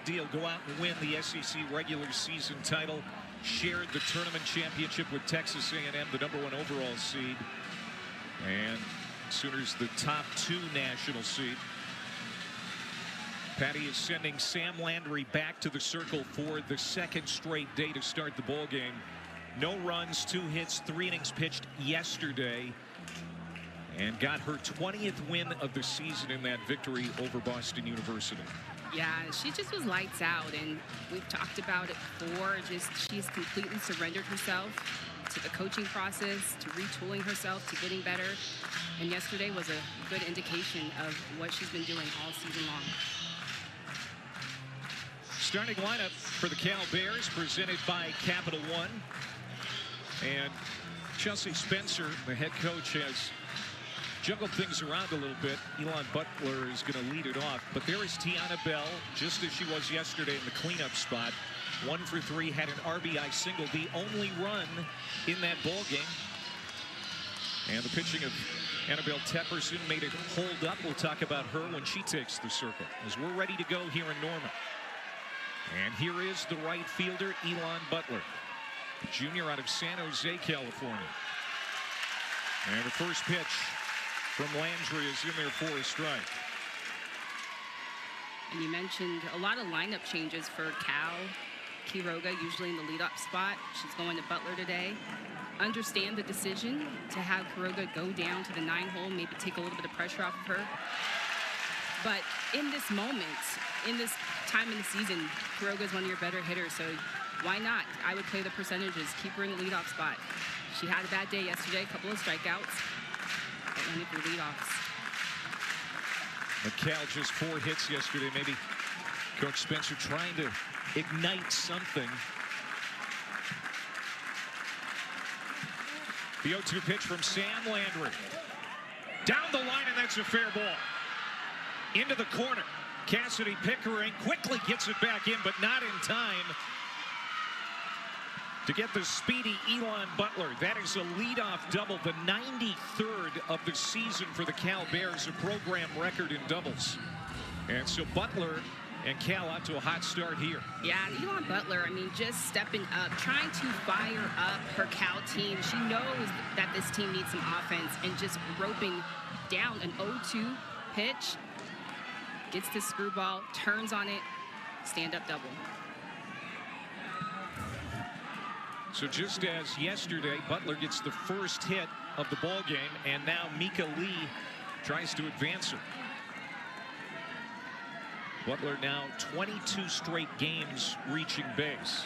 big deal. Go out and win the SEC regular season title. Shared the tournament championship with Texas A&M, the #1 overall seed. And Sooners the top 2 national seed. Patty is sending Sam Landry back to the circle for the 2nd straight day to start the ball game. No runs, 2 hits, 3 innings pitched yesterday, and got her 20th win of the season in that victory over Boston University. Yeah, she just was lights out, and we've talked about it before. She's completely surrendered herself to the coaching process, to retooling herself, to getting better. And yesterday was a good indication of what she's been doing all season long. Starting lineup for the Cal Bears, presented by Capital One. And Chelsea Spencer, the head coach, has juggled things around a little bit. Elon Butler is going to lead it off. But there is Tiana Bell, just as she was yesterday in the cleanup spot. 1 for 3, had an RBI single, the only run in that ball game. And the pitching of Annabelle Tepperson made it hold up. We'll talk about her when she takes the circle, as we're ready to go here in Norman. And here is the right fielder, Elon Butler, junior out of San Jose, California. And the first pitch from Landry is in there for a strike. And you mentioned a lot of lineup changes for Cal. Quiroga usually in the leadoff spot. She's going to Butler today. Understand the decision to have Quiroga go down to the 9-hole, maybe take a little bit of pressure off of her. But in this moment, in this time in the season, Quiroga is one of your better hitters, so why not? I would play the percentages. Keep her in the leadoff spot. She had a bad day yesterday, a couple of strikeouts. But only for leadoffs. McCall just 4 hits yesterday. Maybe Coach Spencer trying to ignite something. The 0-2 pitch from Sam Landry. Down the line, and that's a fair ball. Into the corner. Cassidy Pickering quickly gets it back in, but not in time to get the speedy Elon Butler. That is a leadoff double, the 93rd of the season for the Cal Bears, a program record in doubles. And so Butler and Cal out to a hot start here. Yeah, and Elon Butler, I mean, just stepping up, trying to fire up her Cal team. She knows that this team needs some offense, and just roping down an 0-2 pitch. Gets the screwball, turns on it, stand-up double. So just as yesterday, Butler gets the first hit of the ball game, and now Mika Lee tries to advance her. Butler now 22 straight games reaching base.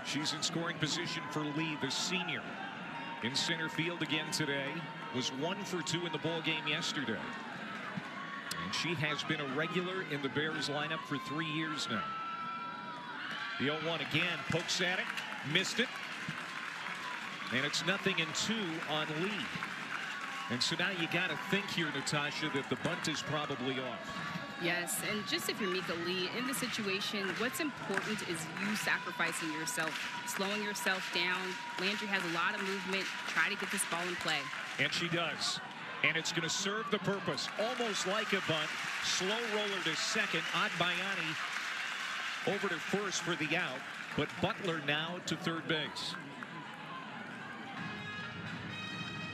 She's in scoring position for Lee, the senior. In center field again today. Was 1 for 2 in the ball game yesterday. And she has been a regular in the Bears lineup for 3 years now. The 0-1 again, pokes at it, missed it. And it's 0-2 on Lee. And so now you got to think here, Natasha, that the bunt is probably off. Yes, and just if you're Mika Lee, in the situation, what's important is you sacrificing yourself, slowing yourself down. Landry has a lot of movement. Try to get this ball in play. And she does. And it's going to serve the purpose. Almost like a bunt. Slow roller to second. Adbayani over to first for the out. But Butler now to third base.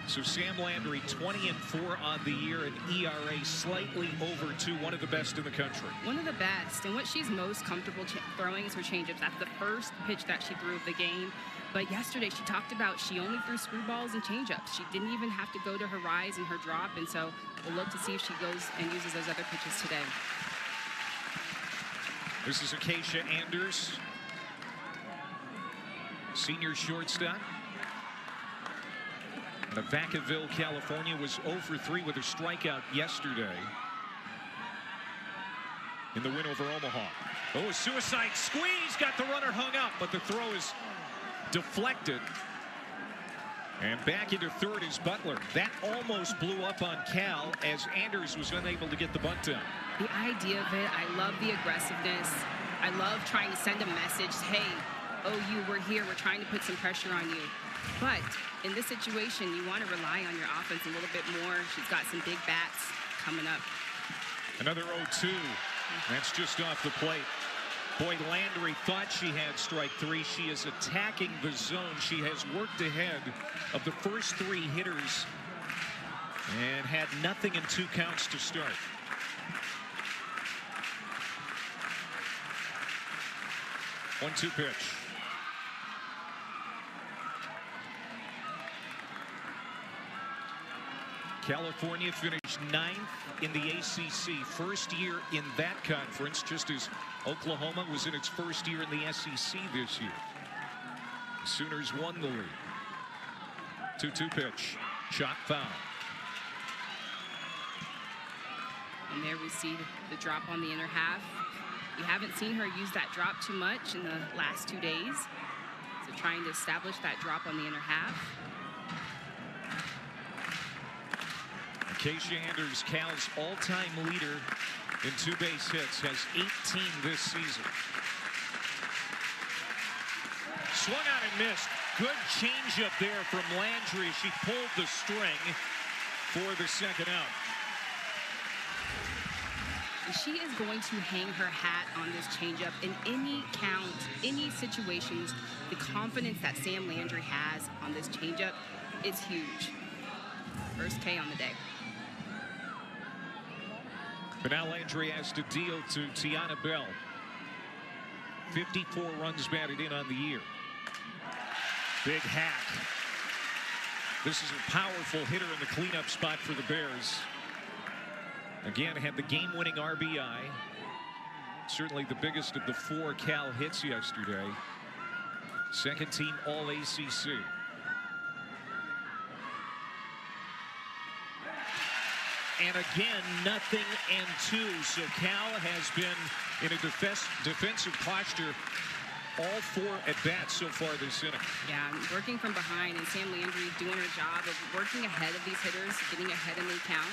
So Sam Landry 20-4 on the year, an ERA slightly over 2, one of the best in the country. One of the best, and what she's most comfortable throwing is her changeups. That's the first pitch that she threw of the game. But yesterday she talked about she only threw screwballs and changeups. She didn't even have to go to her rise and her drop, and so we'll look to see if she goes and uses those other pitches today. This is Acacia Anders, senior shortstop. Vacaville, California, was 0 for 3 with a strikeout yesterday in the win over Omaha. Oh, a suicide squeeze, got the runner hung up, but the throw is deflected. And back into third is Butler. That almost blew up on Cal as Anders was unable to get the bunt down. The idea of it, I love the aggressiveness. I love trying to send a message, hey, OU, we're here, we're trying to put some pressure on you. But in this situation, you want to rely on your offense a little bit more. She's got some big bats coming up. Another 0-2. That's just off the plate. Boy, Landry thought she had strike three. She is attacking the zone. She has worked ahead of the first three hitters and had nothing in 2 counts to start. One-two pitch. California finished 9th in the ACC, first year in that conference, just as Oklahoma was in its first year in the SEC this year. The Sooners won the league. 2-2 pitch. Chop foul. And there we see the drop on the inner half. You haven't seen her use that drop too much in the last 2 days. So trying to establish that drop on the inner half. Keisha Anders, Cal's all-time leader in 2 base hits, has 18 this season. Swung out and missed. Good changeup there from Landry. She pulled the string for the second out. She is going to hang her hat on this changeup in any count, any situations. The confidence that Sam Landry has on this changeup is huge. First K on the day. But now Landry has to deal to Tiana Bell. 54 runs batted in on the year. Big hack. This is a powerful hitter in the cleanup spot for the Bears. Again, had the game-winning RBI. Certainly the biggest of the 4 Cal hits yesterday. Second team All-ACC. And again, nothing and 2. So Cal has been in a defensive posture all 4 at-bats so far this inning. Yeah, working from behind, and Sam Landry doing her job of working ahead of these hitters, getting ahead in the count.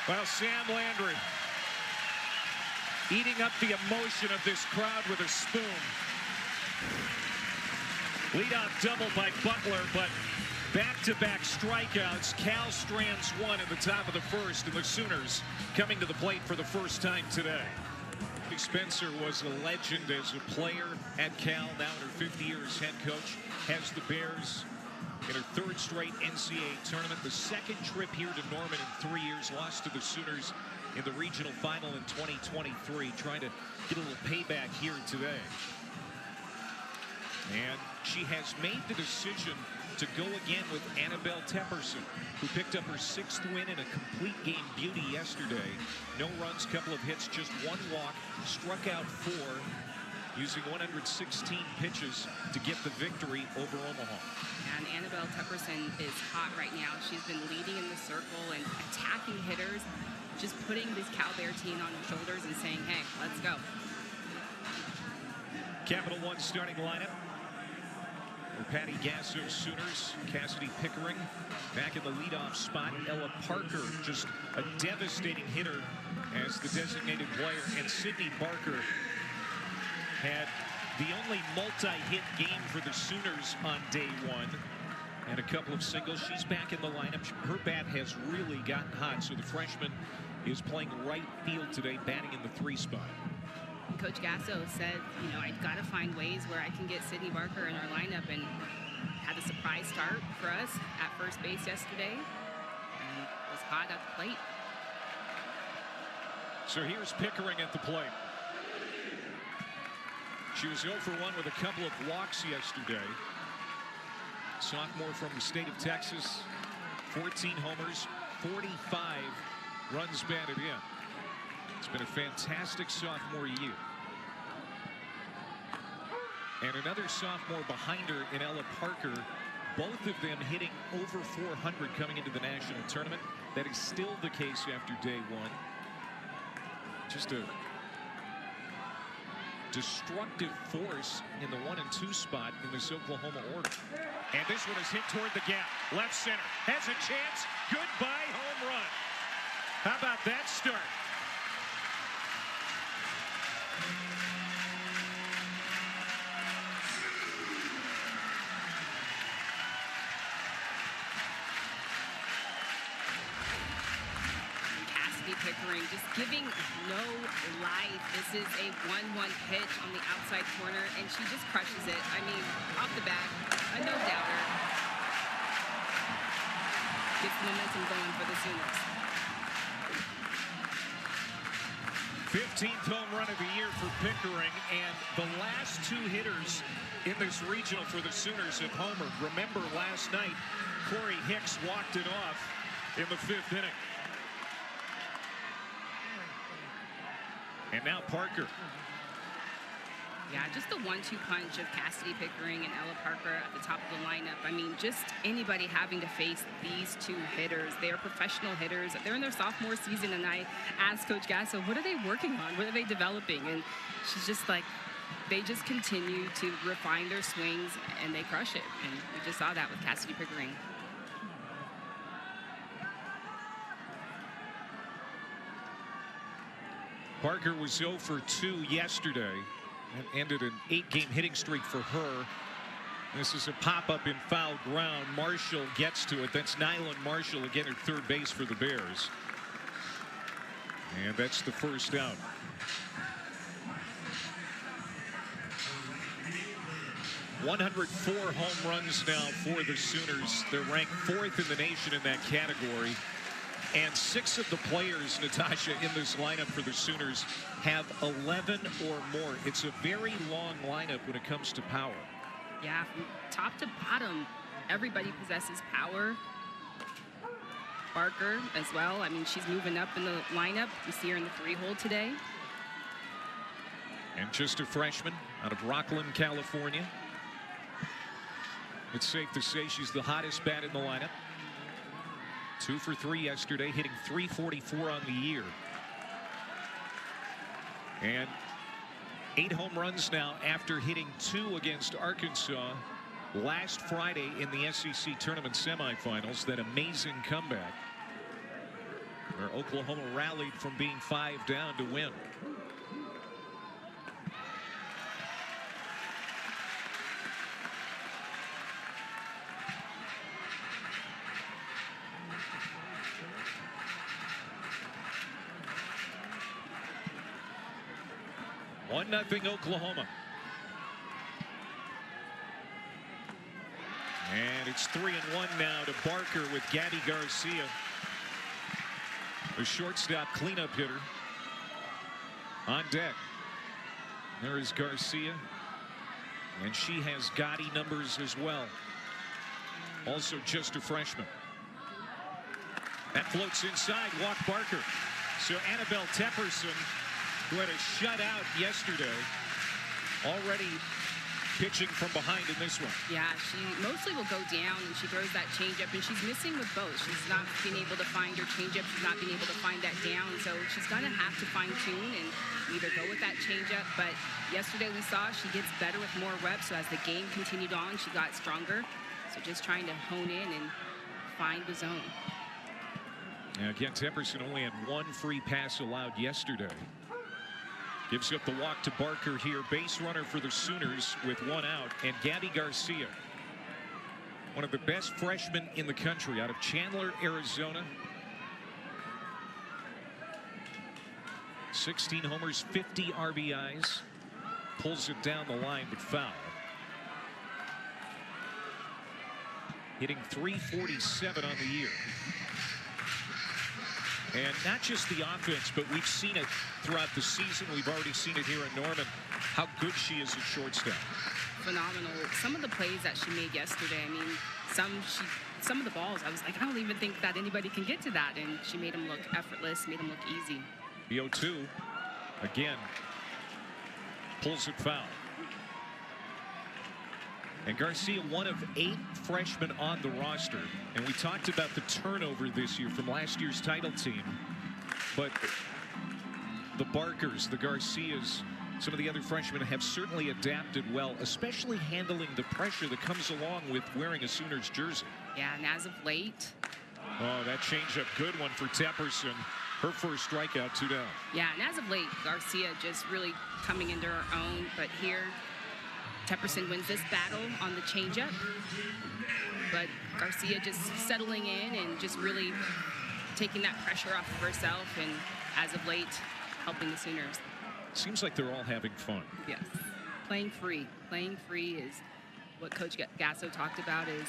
Well, Sam Landry eating up the emotion of this crowd with a spoon. Leadoff double by Butler, but back-to-back strikeouts. Cal strands one in the top of the first, and the Sooners coming to the plate for the first time today. Spencer was a legend as a player at Cal, now in her 5th year as head coach. Has the Bears in her 3rd straight NCAA tournament. The 2nd trip here to Norman in 3 years. Lost to the Sooners in the regional final in 2023. Trying to get a little payback here today. And she has made the decision to go again with Annabelle Tepperson, who picked up her 6th win in a complete game beauty yesterday. No runs, couple of hits, just 1 walk, struck out 4, using 116 pitches to get the victory over Omaha. And Annabelle Tepperson is hot right now. She's been leading in the circle and attacking hitters, just putting this Cal Bear team on her shoulders and saying, hey, let's go. Capital One starting lineup. Patty Gasso Sooners, Cassidy Pickering back in the leadoff spot. Ella Parker, just a devastating hitter as the designated player. And Sydney Barker had the only multi-hit game for the Sooners on day 1. And a couple of singles. She's back in the lineup. Her bat has really gotten hot, so the freshman is playing right field today, batting in the 3 spot. Coach Gasso said, you know, I've got to find ways where I can get Sydney Barker in our lineup, and had a surprise start for us at first base yesterday and was hot at the plate. So here's Pickering at the plate. She was 0 for 1 with a couple of walks yesterday. Sophomore from the state of Texas, 14 homers, 45 runs batted in. It's been a fantastic sophomore year. And another sophomore behind her in Ella Parker, both of them hitting over 400 coming into the national tournament. That is still the case after day 1. Just a destructive force in the 1 and 2 spot in this Oklahoma order. And this one is hit toward the gap. Left center. Has a chance. Goodbye home run. How about that start? Pickering just giving no life. This is a 1-1 pitch on the outside corner, and she just crushes it. I mean, off the bat, a no-doubter. Gets the momentum going for the Sooners. 15th home run of the year for Pickering, and the last two hitters in this regional for the Sooners have homered. Remember last night, Corey Hicks walked it off in the 5th inning. And now Parker. Yeah, just the 1-2 punch of Cassidy Pickering and Ella Parker at the top of the lineup. I mean, just anybody having to face these two hitters. They are professional hitters. They're in their sophomore season, and I asked Coach Gasso, what are they working on? What are they developing? And she's just like, they just continue to refine their swings, and they crush it. And we just saw that with Cassidy Pickering. Parker was 0 for 2 yesterday and ended an 8-game hitting streak for her. This is a pop-up in foul ground. Marshall gets to it. That's Nyland Marshall again at third base for the Bears. And that's the first out. #104 home runs now for the Sooners. They're ranked 4th in the nation in that category. And 6 of the players, Natasha, in this lineup for the Sooners have 11 or more. It's a very long lineup when it comes to power. Yeah, from top to bottom, everybody possesses power. Barker as well. I mean, she's moving up in the lineup. We see her in the 3-hole today. And just a freshman out of Rockland, California. It's safe to say she's the hottest bat in the lineup. 2 for 3 yesterday, hitting .344 on the year. And 8 home runs now after hitting 2 against Arkansas last Friday in the SEC tournament semifinals. That amazing comeback where Oklahoma rallied from being 5 down to win. Nothing Oklahoma. And it's 3-1 now to Barker with Gabby Garcia, the shortstop cleanup hitter, on deck. There is Garcia, and she has gaudy numbers as well. Also just a freshman. That floats inside. Walk Barker. So Annabelle Tepperson, who had a shutout yesterday, already pitching from behind in this one. Yeah, she mostly will go down, and she throws that changeup, and she's missing with both. She's not being able to find her changeup. She's not being able to find that down, so she's going to have to fine-tune and either go with that changeup. But yesterday we saw she gets better with more reps, so as the game continued on, she got stronger. So just trying to hone in and find the zone. And again, Tepperson only had 1 free pass allowed yesterday. Gives up the walk to Barker here. Base runner for the Sooners with 1 out. And Gabby Garcia, one of the best freshmen in the country out of Chandler, Arizona. 16 homers, 50 RBIs. Pulls it down the line, but foul. Hitting .347 on the year. And not just the offense, but we've seen it throughout the season. We've already seen it here in Norman, how good she is at shortstop. Phenomenal. Some of the plays that she made yesterday, I mean, some of the balls, I was like, I don't even think that anybody can get to that. And she made them look effortless, made them look easy. The 0-2, again, pulls it foul. And Garcia, one of 8 freshmen on the roster. And we talked about the turnover this year from last year's title team. But the Barkers, the Garcias, some of the other freshmen have certainly adapted well, especially handling the pressure that comes along with wearing a Sooners jersey. Yeah, and as of late. Oh, that changeup, good one for Tepperson. Her first strikeout, 2 down. Yeah, and as of late, Garcia just really coming into her own. But here, Tepperson wins this battle on the changeup, but Garcia just settling in and just really taking that pressure off of herself and as of late, helping the Sooners. Seems like they're all having fun. Yes. Playing free. Playing free is what Coach Gasso talked about. Is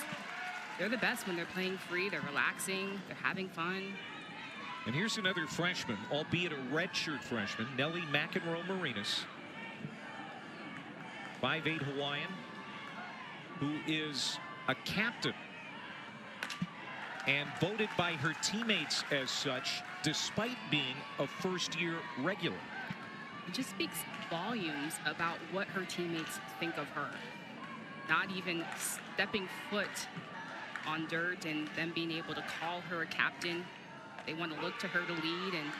they're the best when they're playing free. They're relaxing. They're having fun. And here's another freshman, albeit a redshirt freshman, Nellie McEnroe-Marinas. 5'8" Hawaiian, who is a captain and voted by her teammates as such, despite being a first-year regular. It just speaks volumes about what her teammates think of her. Not even stepping foot on dirt and them being able to call her a captain. They want to look to her to lead, and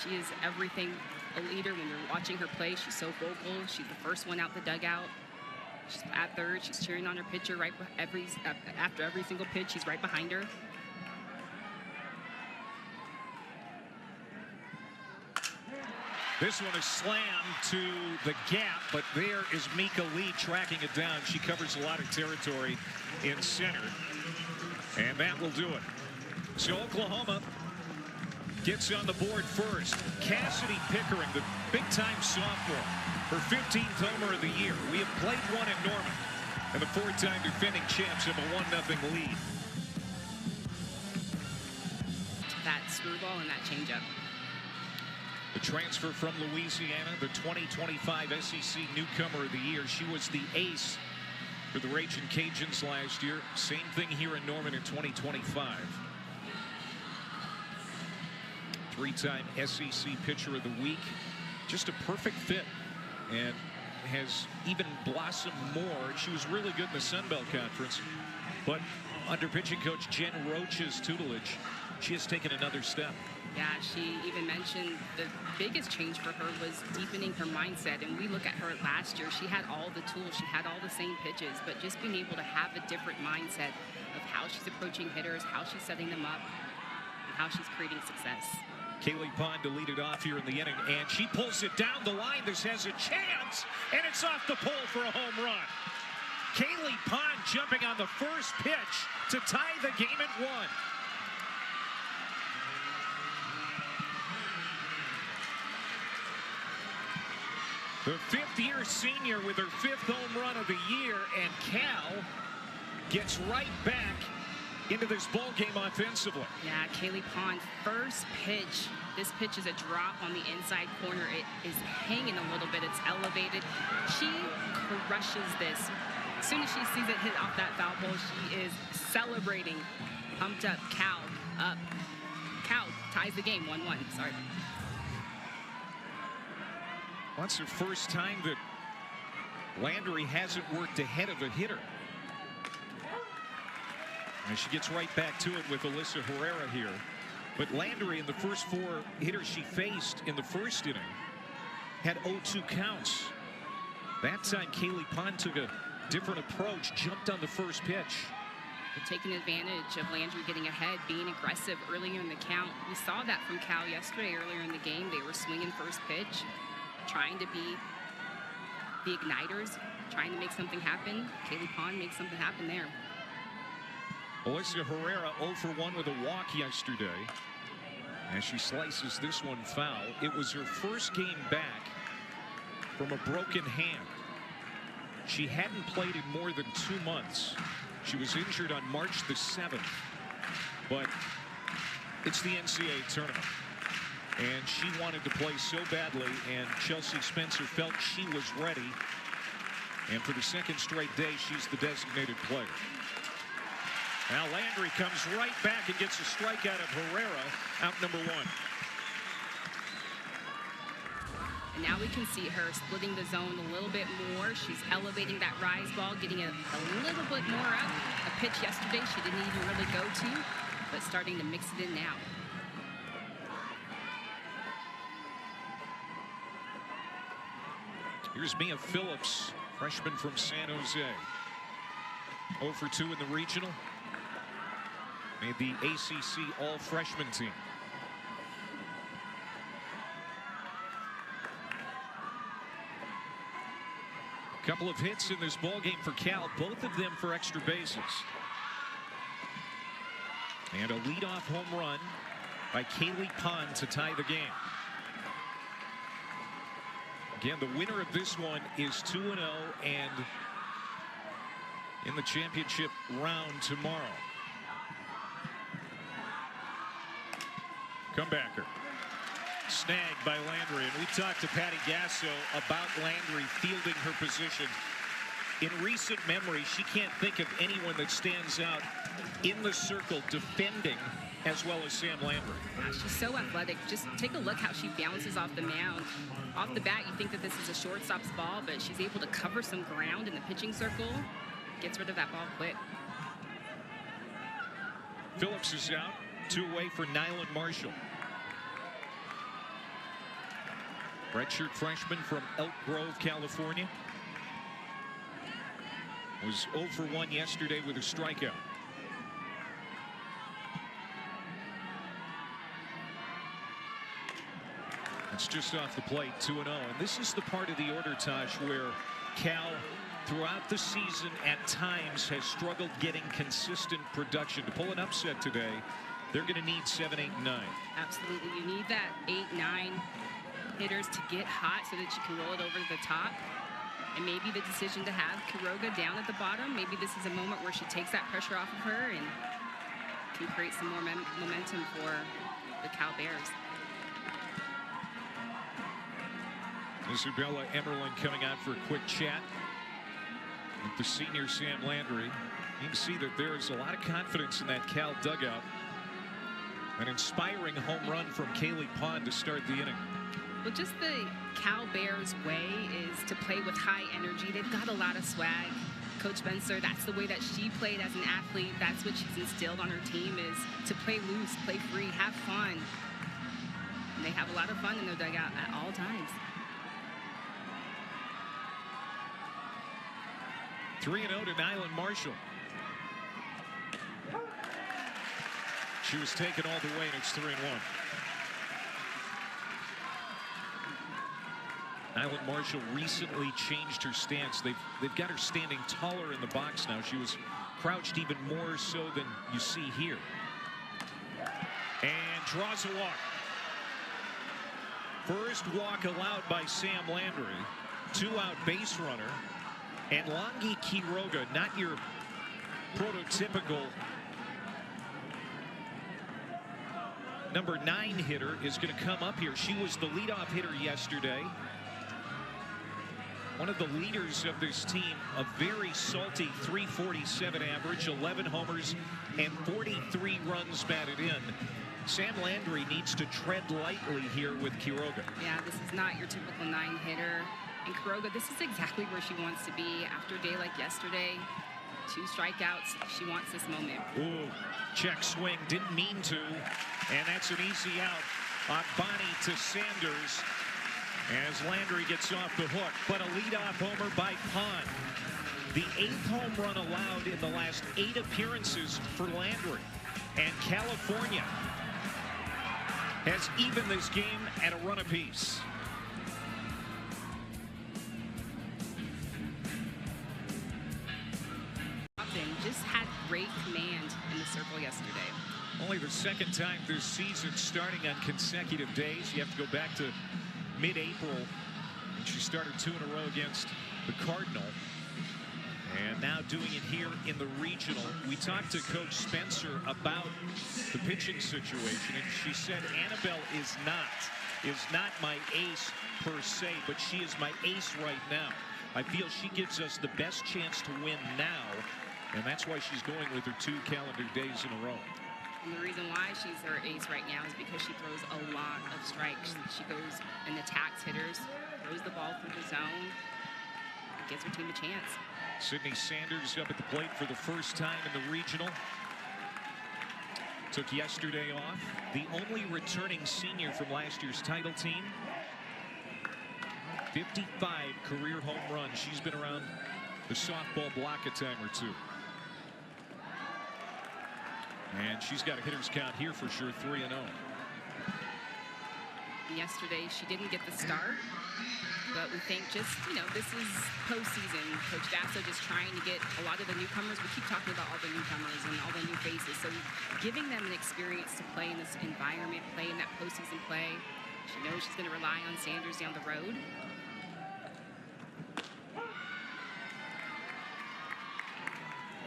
she is everything a leader. When you're watching her play, she's so vocal. She's the first one out the dugout. She's at third. She's cheering on her pitcher after every single pitch. She's right behind her. This one is slammed to the gap, but there is Mika Lee tracking it down. She covers a lot of territory in center, and that will do it. So Oklahoma gets on the board first. Cassidy Pickering, the big-time sophomore, her 15th homer of the year. We have played one in Norman, and the 4-time defending champs have a 1-0 lead. That screwball and that changeup. The transfer from Louisiana, the 2025 SEC Newcomer of the Year. She was the ace for the Ragin' Cajuns last year. Same thing here in Norman in 2025. 3-time SEC Pitcher of the Week. Just a perfect fit, and has even blossomed more. She was really good in the Sun Belt Conference, but under pitching coach Jen Roach's tutelage, she has taken another step. Yeah, she even mentioned the biggest change for her was deepening her mindset. And we look at her last year, she had all the tools, she had all the same pitches, but just being able to have a different mindset of how she's approaching hitters, how she's setting them up, and how she's creating success. Kaylee Pond to lead it off here in the inning, and she pulls it down the line. This has a chance, and it's off the pole for a home run. Kaylee Pond jumping on the first pitch to tie the game at 1. The 5th-year senior with her 5th home run of the year, and Cal gets right back into this ball game offensively. Yeah, Kaylee Pond, first pitch. This pitch is a drop on the inside corner. It is hanging a little bit. It's elevated. She crushes this. As soon as she sees it hit off that foul pole, she is celebrating. Pumped up. Cal up. Cal ties the game 1-1. Sorry. That's her first time that Landry hasn't worked ahead of a hitter. And she gets right back to it with Alyssa Herrera here. But Landry, in the first 4 hitters she faced in the first inning, had 0-2 counts. That time, Kaylee Pond took a different approach, jumped on the first pitch. They're taking advantage of Landry getting ahead, being aggressive earlier in the count. We saw that from Cal yesterday earlier in the game. They were swinging first pitch, trying to be the igniters, trying to make something happen. Kaylee Pond makes something happen there. Alyssa Herrera 0 for 1 with a walk yesterday as she slices this one foul. It was her first game back from a broken hand. She hadn't played in more than 2 months. She was injured on March the 7th, but it's the NCAA tournament. And she wanted to play so badly, and Chelsea Spencer felt she was ready. And for the 2nd straight day, she's the designated player. Now Landry comes right back and gets a strikeout of Herrera, out number 1. And now we can see her splitting the zone a little bit more. She's elevating that rise ball, getting it a little bit more up. A pitch yesterday she didn't even really go to, but starting to mix it in now. Here's Mia Phillips, freshman from San Jose. 0 for 2 in the regional. Made the ACC all-freshman team. A couple of hits in this ball game for Cal, both of them for extra bases. And a leadoff home run by Kaylee Pond to tie the game. Again, the winner of this one is 2-0 and in the championship round tomorrow. Comebacker. Snagged by Landry. And we talked to Patty Gasso about Landry fielding her position. In recent memory, she can't think of anyone that stands out in the circle defending as well as Sam Landry. She's so athletic. Just take a look how she bounces off the mound. Off the bat, you think that this is a shortstop's ball, but she's able to cover some ground in the pitching circle. Gets rid of that ball quick. Phillips is out. 2 away for Nyland Marshall. Redshirt freshman from Elk Grove, California. Was 0 for 1 yesterday with a strikeout. It's just off the plate, 2-0. And this is the part of the order, Tosh, where Cal, throughout the season, at times has struggled getting consistent production. To pull an upset today, they're going to need 7, 8, 9. Absolutely. You need that 8, 9 hitters to get hot so that you can roll it over to the top. And maybe the decision to have Quiroga down at the bottom, maybe this is a moment where she takes that pressure off of her and can create some more momentum for the Cal Bears. Isabella Emerlin coming out for a quick chat with the senior Sam Landry. You can see that there is a lot of confidence in that Cal dugout. An inspiring home run from Kaylee Pond to start the inning. Well, just the Cal Bears way is to play with high energy. They've got a lot of swag. Coach Spencer, that's the way that she played as an athlete. That's what she's instilled on her team, is to play loose, play free, have fun. And they have a lot of fun in their dugout at all times. 3-0 to Nyland Marshall. She was taken all the way, and it's 3-1. Nyland Marshall recently changed her stance. They've got her standing taller in the box now. She was crouched even more so than you see here. And draws a walk. First walk allowed by Sam Landry. 2-out base runner. And Longi Quiroga, not your prototypical number 9 hitter, is going to come up here. She was the leadoff hitter yesterday. One of the leaders of this team, a very salty 347 average, 11 homers, and 43 runs batted in. Sam Landry needs to tread lightly here with Quiroga. Yeah, this is not your typical 9 hitter. And Quiroga, this is exactly where she wants to be after a day like yesterday. 2 strikeouts. She wants this moment. Ooh, check swing. Didn't mean to. And that's an easy out on Bonnie to Sanders as Landry gets off the hook. But a leadoff homer by Pond. The 8th home run allowed in the last 8 appearances for Landry. And California has evened this game at a run apiece. Just had great command in the circle yesterday. Only the 2nd time this season starting on consecutive days. You have to go back to mid-April when she started 2 in a row against the Cardinal. And now doing it here in the regional. We talked to Coach Spencer about the pitching situation, and she said Annabelle is not my ace per se, but she is my ace right now. I feel she gives us the best chance to win now, and that's why she's going with her 2 calendar days in a row. And the reason why she's her ace right now is because she throws a lot of strikes. She goes and attacks hitters, throws the ball through the zone, and gives her team a chance. Sydney Sanders up at the plate for the first time in the regional. Took yesterday off. The only returning senior from last year's title team. 55 career home runs. She's been around the softball block a time or 2. And she's got a hitter's count here for sure, 3-0. And yesterday, she didn't get the start. But we think just, this is postseason. Coach Gasso just trying to get a lot of the newcomers. We keep talking about all the newcomers and all the new faces. So giving them an experience to play in this environment, play in that postseason play. She knows she's going to rely on Sanders down the road.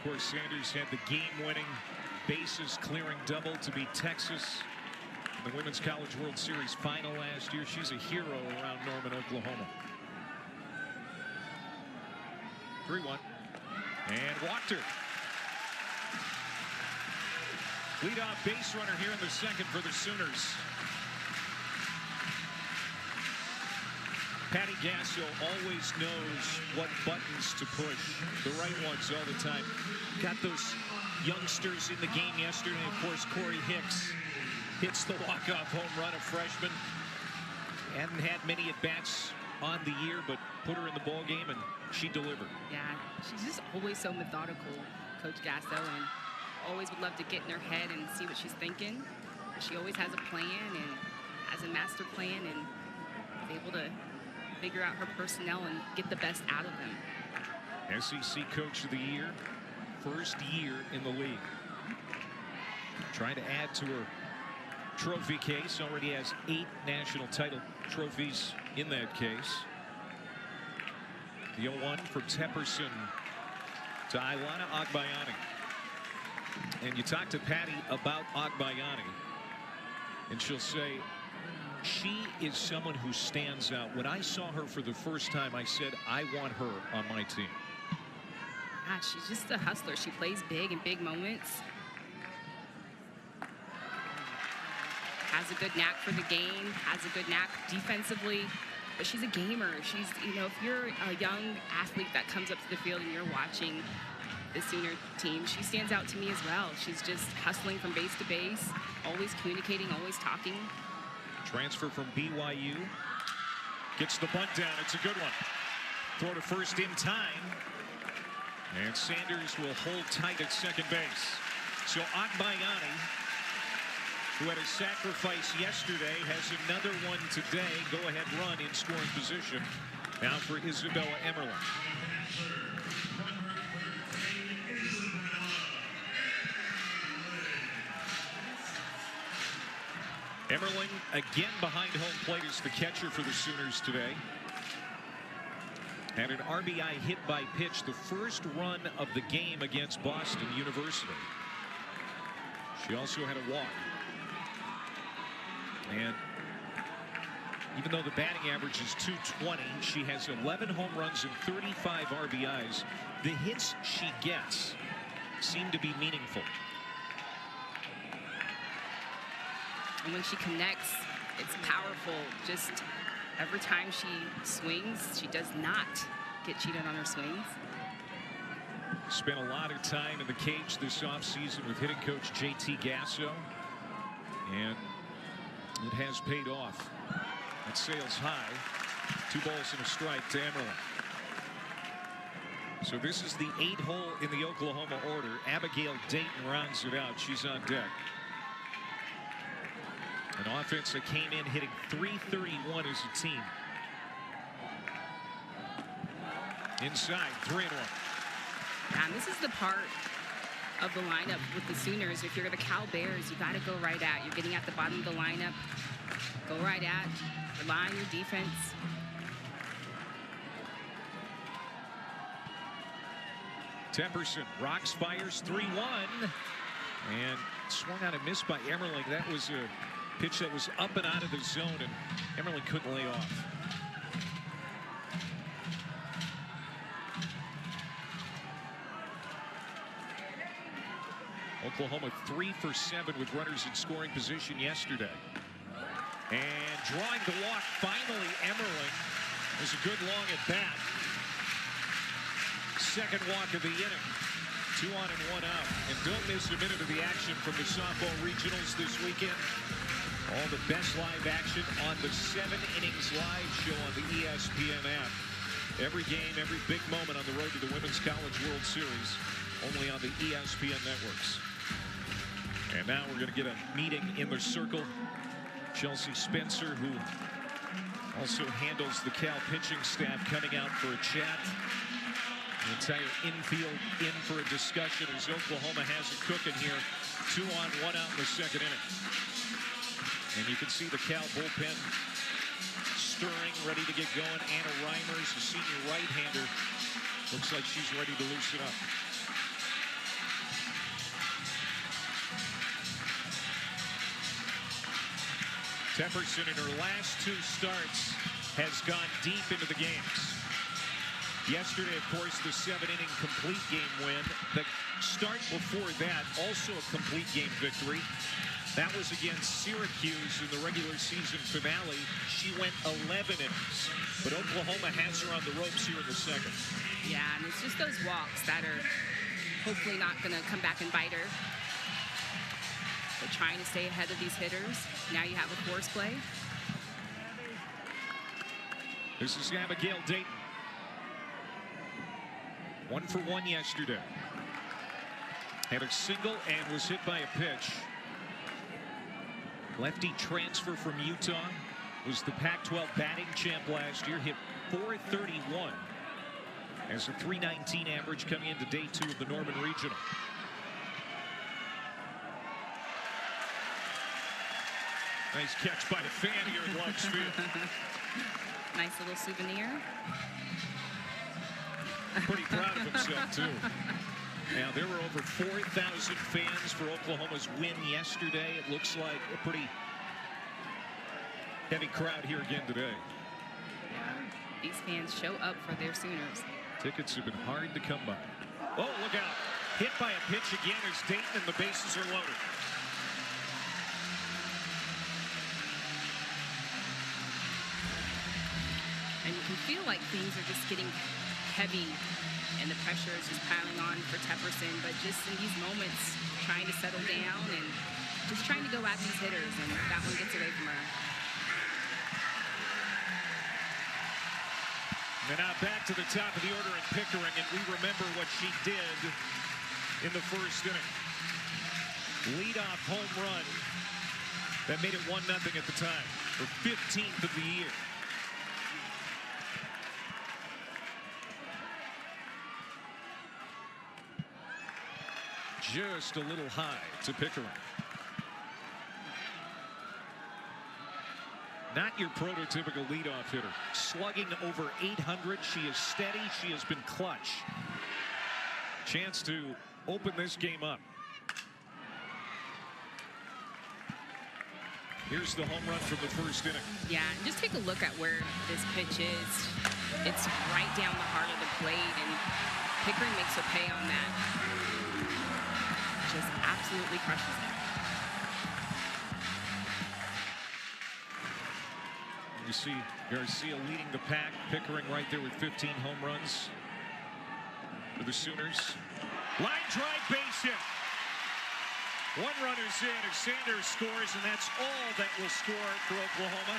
Of course, Sanders had the game-winning bases-clearing double to beat Texas in the Women's College World Series final last year. She's a hero around Norman, Oklahoma. 3-1. And walked her. Leadoff base runner here in the second for the Sooners. Patty Gasso always knows what buttons to push, the right ones all the time. Got those youngsters in the game yesterday. Of course, Corey Hicks hits the walk-off home run, a freshman. Hadn't had many at-bats on the year, but put her in the ball game, and she delivered. Yeah, she's just always so methodical, Coach Gasso, and always would love to get in her head and see what she's thinking. But she always has a plan and has a master plan and is able to figure out her personnel and get the best out of them. SEC Coach of the Year, first year in the league. Trying to add to her trophy case. Already has 8 national title trophies in that case. The 0-1 for Tepperson to Ilana Agbayani. And you talk to Patty about Agbayani, and she'll say, she is someone who stands out. When I saw her for the first time, I said, I want her on my team. God, she's just a hustler. She plays big in big moments. Has a good knack for the game, has a good knack defensively, but she's a gamer. She's, if you're a young athlete that comes up to the field and you're watching the Sooner team, she stands out to me as well. She's just hustling from base to base, always communicating, always talking. Transfer from BYU. Gets the bunt down. It's a good one. Throw to first in time. And Sanders will hold tight at second base. So Agbayani, who had a sacrifice yesterday, has another one today. Go-ahead run in scoring position. Now for Isabella Emmerling. Emmerling again behind home plate as the catcher for the Sooners today. And an RBI hit by pitch, the first run of the game against Boston University. She also had a walk. And even though the batting average is .220, she has 11 home runs and 35 RBIs. The hits she gets seem to be meaningful. And when she connects, it's powerful. Just every time she swings, she does not get cheated on her swings. Spent a lot of time in the cage this offseason with hitting coach JT Gasso, and it has paid off. It sails high. 2 balls and a strike to Emmerling. So this is the 8th hole in the Oklahoma order. Abigail Dayton rounds it out. She's on deck. An offense that came in hitting .331 as a team. Inside, 3-1. And this is the part of the lineup with the Sooners. If you're the Cal Bears, you got to go right at. You're getting at the bottom of the lineup. Go right at. Rely on your defense. Tepperson rocks, fires, 3-1. And swung out and missed by Emmerling. That was a pitch that was up and out of the zone, and Emmerling couldn't lay off. Oklahoma 3 for 7 with runners in scoring position yesterday. And drawing the walk, finally Emmerling. There's a good long at bat. Second walk of the inning. 2 on and 1 out. And don't miss a minute of the action from the softball regionals this weekend. All the best live action on the 7 Innings Live show on the ESPN app. Every game, every big moment on the road to the Women's College World Series, only on the ESPN networks. And now we're going to get a meeting in the circle. Chelsea Spencer, who also handles the Cal pitching staff, coming out for a chat. The entire infield in for a discussion as Oklahoma has it cooking here. 2 on, 1 out in the second inning. And you can see the Cal bullpen stirring, ready to get going. Anna Reimers, a senior right-hander, looks like she's ready to loosen up. Tepperson in her last 2 starts has gone deep into the games. Yesterday, of course, the 7-inning complete game win. The start before that, also a complete game victory. That was against Syracuse in the regular season finale. She went 11 innings, but Oklahoma has her on the ropes here in the second. Yeah, and it's just those walks that are hopefully not going to come back and bite her. But trying to stay ahead of these hitters. Now you have a force play. This is Abigail Dayton. 1 for 1 yesterday. Had a single and was hit by a pitch. Lefty transfer from Utah. Was the Pac-12 batting champ last year. Hit .431 as a .319 average coming into day 2 of the Norman Regional. Nice catch by the fan here in Lux Field. Nice little souvenir. Pretty proud of himself, too. Now, there were over 4,000 fans for Oklahoma's win yesterday. It looks like a pretty heavy crowd here again today. Yeah, these fans show up for their Sooners. Tickets have been hard to come by. Oh, look out. Hit by a pitch again as Dayton and the bases are loaded. And you can feel like things are just getting heavy and the pressure is just piling on for Tepperson, but just in these moments trying to settle down and just trying to go at these hitters, and that one gets away from her. And now back to the top of the order in Pickering, and we remember what she did in the first inning. Leadoff home run that made it 1-0 at the time, her 15th of the year. Just a little high to Pickering. Not your prototypical leadoff hitter. Slugging over 800. She is steady. She has been clutch. Chance to open this game up. Here's the home run from the first inning. Yeah, just take a look at where this pitch is. It's right down the heart of the plate, and Pickering makes a pay on that. Just absolutely crushes it. You see Garcia leading the pack. Pickering right there with 15 home runs for the Sooners. Line drive, base hit. 1 runner's in as Sanders scores, and that's all that will score for Oklahoma.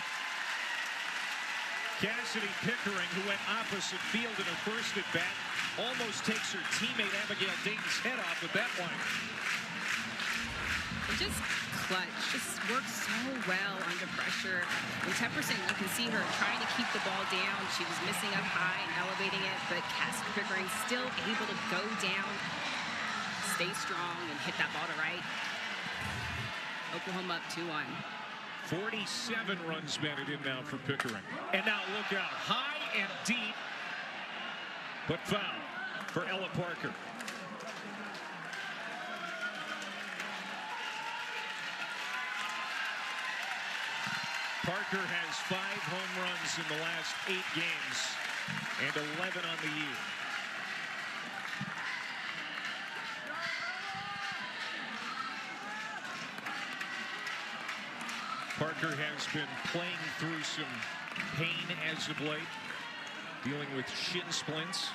Cassidy Pickering, who went opposite field in her first at bat, almost takes her teammate Abigail Dayton's head off with that one. It just clutch, just works so well under pressure. And Tepperson, you can see her trying to keep the ball down. She was missing up high and elevating it, but Cassidy Pickering still able to go down, stay strong, and hit that ball to right. Oklahoma up 2-1. 47 runs batted in now for Pickering. And now look out, high and deep, but foul for Ella Parker. Parker has 5 home runs in the last 8 games and 11 on the year. Parker has been playing through some pain as of late, dealing with shin splints.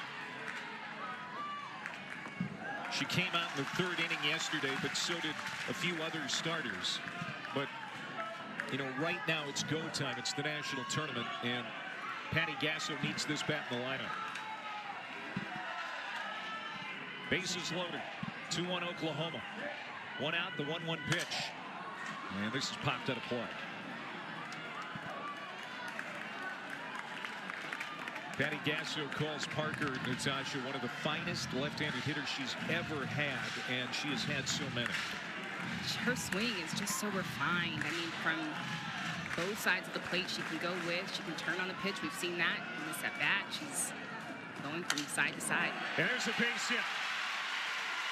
She came out in the 3rd inning yesterday, but so did a few other starters. But, you know, right now it's go time. It's the national tournament, and Patty Gasso needs this bat in the lineup. Bases loaded. 2-1 Oklahoma. 1 out, the 1-1 pitch. And this is popped out of play. Patty Gasso calls Parker Natasha one of the finest left-handed hitters she's ever had, and she has had so many. Her swing is just so refined. I mean, from both sides of the plate she can go with. She can turn on the pitch. We've seen that in this at-bat. She's going from side to side. And there's a base hit.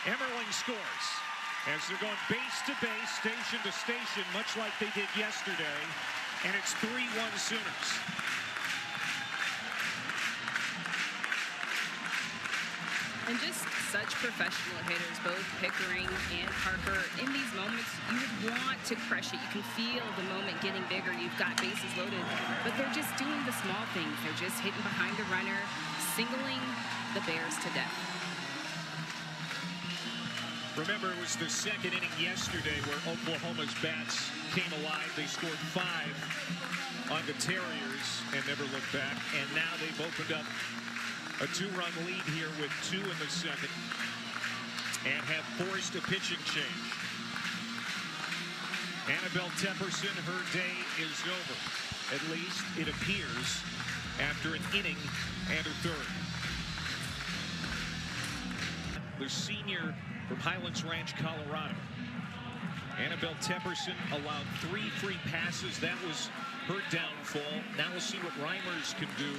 Emmerling scores as they're going base to base, station to station, much like they did yesterday. And it's 3-1 Sooners. And just such professional hitters, both Pickering and Parker. In these moments, you would want to crush it. You can feel the moment getting bigger. You've got bases loaded, but they're just doing the small things. They're just hitting behind the runner, singling the Bears to death. Remember, it was the second inning yesterday where Oklahoma's bats came alive. They scored 5 on the Terriers and never looked back. And now they've opened up a 2-run lead here with 2 in the second and have forced a pitching change. Annabelle Tepperson, her day is over. At least it appears after an inning and a third. The senior from Highlands Ranch, Colorado. Annabelle Tepperson allowed 3 free passes. That was her downfall. Now we'll see what Reimers can do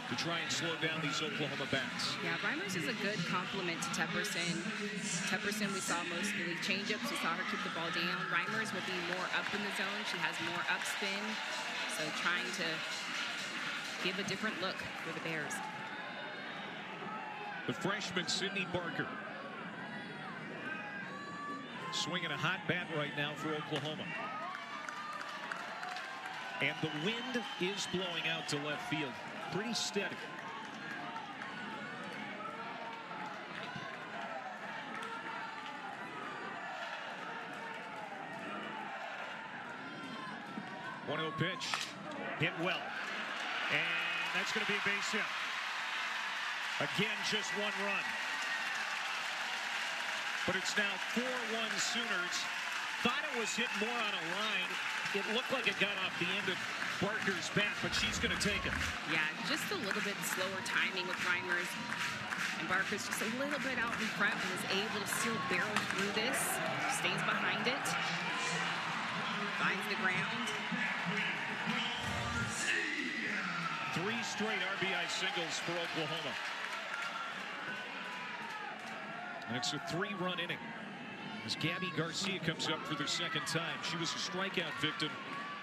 to try and slow down these Oklahoma bats. Yeah, Reimers is a good complement to Tepperson. Tepperson, we saw mostly changeups. We saw her keep the ball down. Reimers will be more up in the zone. She has more upspin. So trying to give a different look for the Bears. The freshman, Sydney Barker. Swinging a hot bat right now for Oklahoma. And the wind is blowing out to left field. Pretty steady. One 0 pitch. Hit well. And that's going to be a base hit. Again, just 1 run. But it's now 4-1 Sooners. Thought it was hit more on a line. It looked like it got off the end of Barker's bat, but she's going to take it. Yeah, just a little bit slower timing with Reimers. And Barker's just a little bit out in front and is able to still barrel through this. Stays behind it. Finds the ground. 3 straight RBI singles for Oklahoma. And it's a 3-run inning as Gabby Garcia comes up for the second time. She was a strikeout victim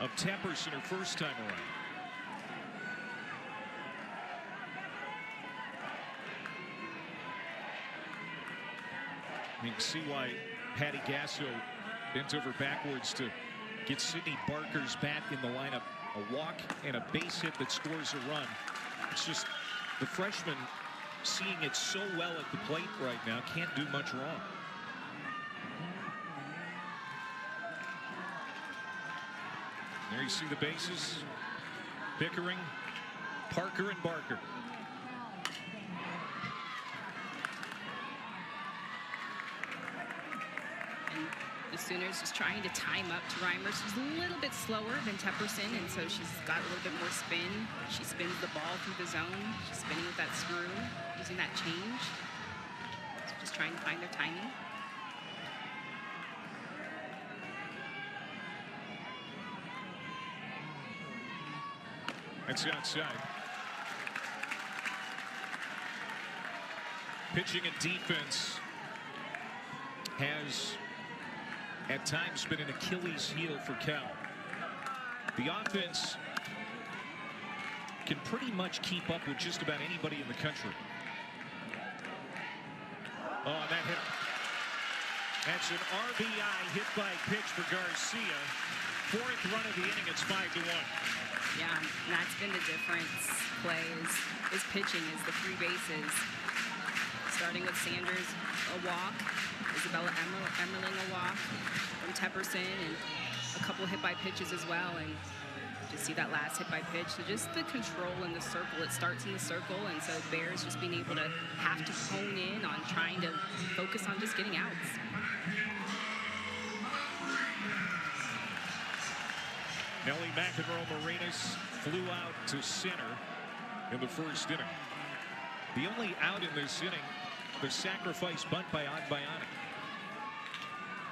of Tepperson her first time around. You can see why Patty Gasso bent over backwards to get Sydney Barker's bat in the lineup. A walk and a base hit that scores a run. It's just the freshman seeing it so well at the plate right now, can't do much wrong. There you see the bases. Pickering, Parker, and Barker. And the Sooners just trying to time up to Reimers. She's a little bit slower than Tepperson, and so she's got a little bit more spin. She spins the ball through the zone. She's spinning with that screw, using that change. So just trying to find their timing. That's outside. Pitching and defense has at times been an Achilles heel for Cal. The offense can pretty much keep up with just about anybody in the country. Oh, that hit. That's an RBI hit by pitch for Garcia. 4th run of the inning. It's 5-1. Yeah, and that's been the difference. Play is pitching, is the 3 bases. Starting with Sanders, a walk. Isabella Emmerling, a walk from Tepperson, and a couple hit by pitches as well. And just see that last hit by pitch. So just the control in the circle. It starts in the circle, and so Bears just being able to have to hone in on trying to focus on just getting outs. Nellie McEnroe Marinas flew out to center. in the first inning. The only out in this inning, the sacrifice bunt by Agbayani.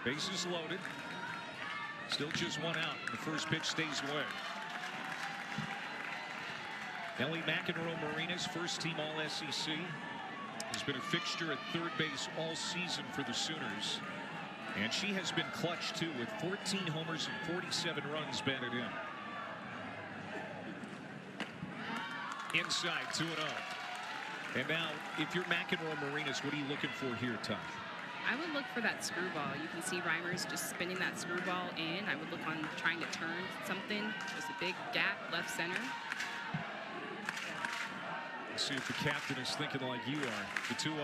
Bases loaded. Still just one out. The first pitch stays away. Ellie McEnroe-Marina's first team All-SEC. Has been a fixture at third base all season for the Sooners. And she has been clutch too with 14 homers and 47 runs batted in. Inside 2-0. And now, if you're McEnroe-Marinas, what are you looking for here, Tom? I would look for that screwball. You can see Reimers just spinning that screwball in. I would look on trying to turn something. There's a big gap left center. Let's see if the captain is thinking like you are. The 2-0.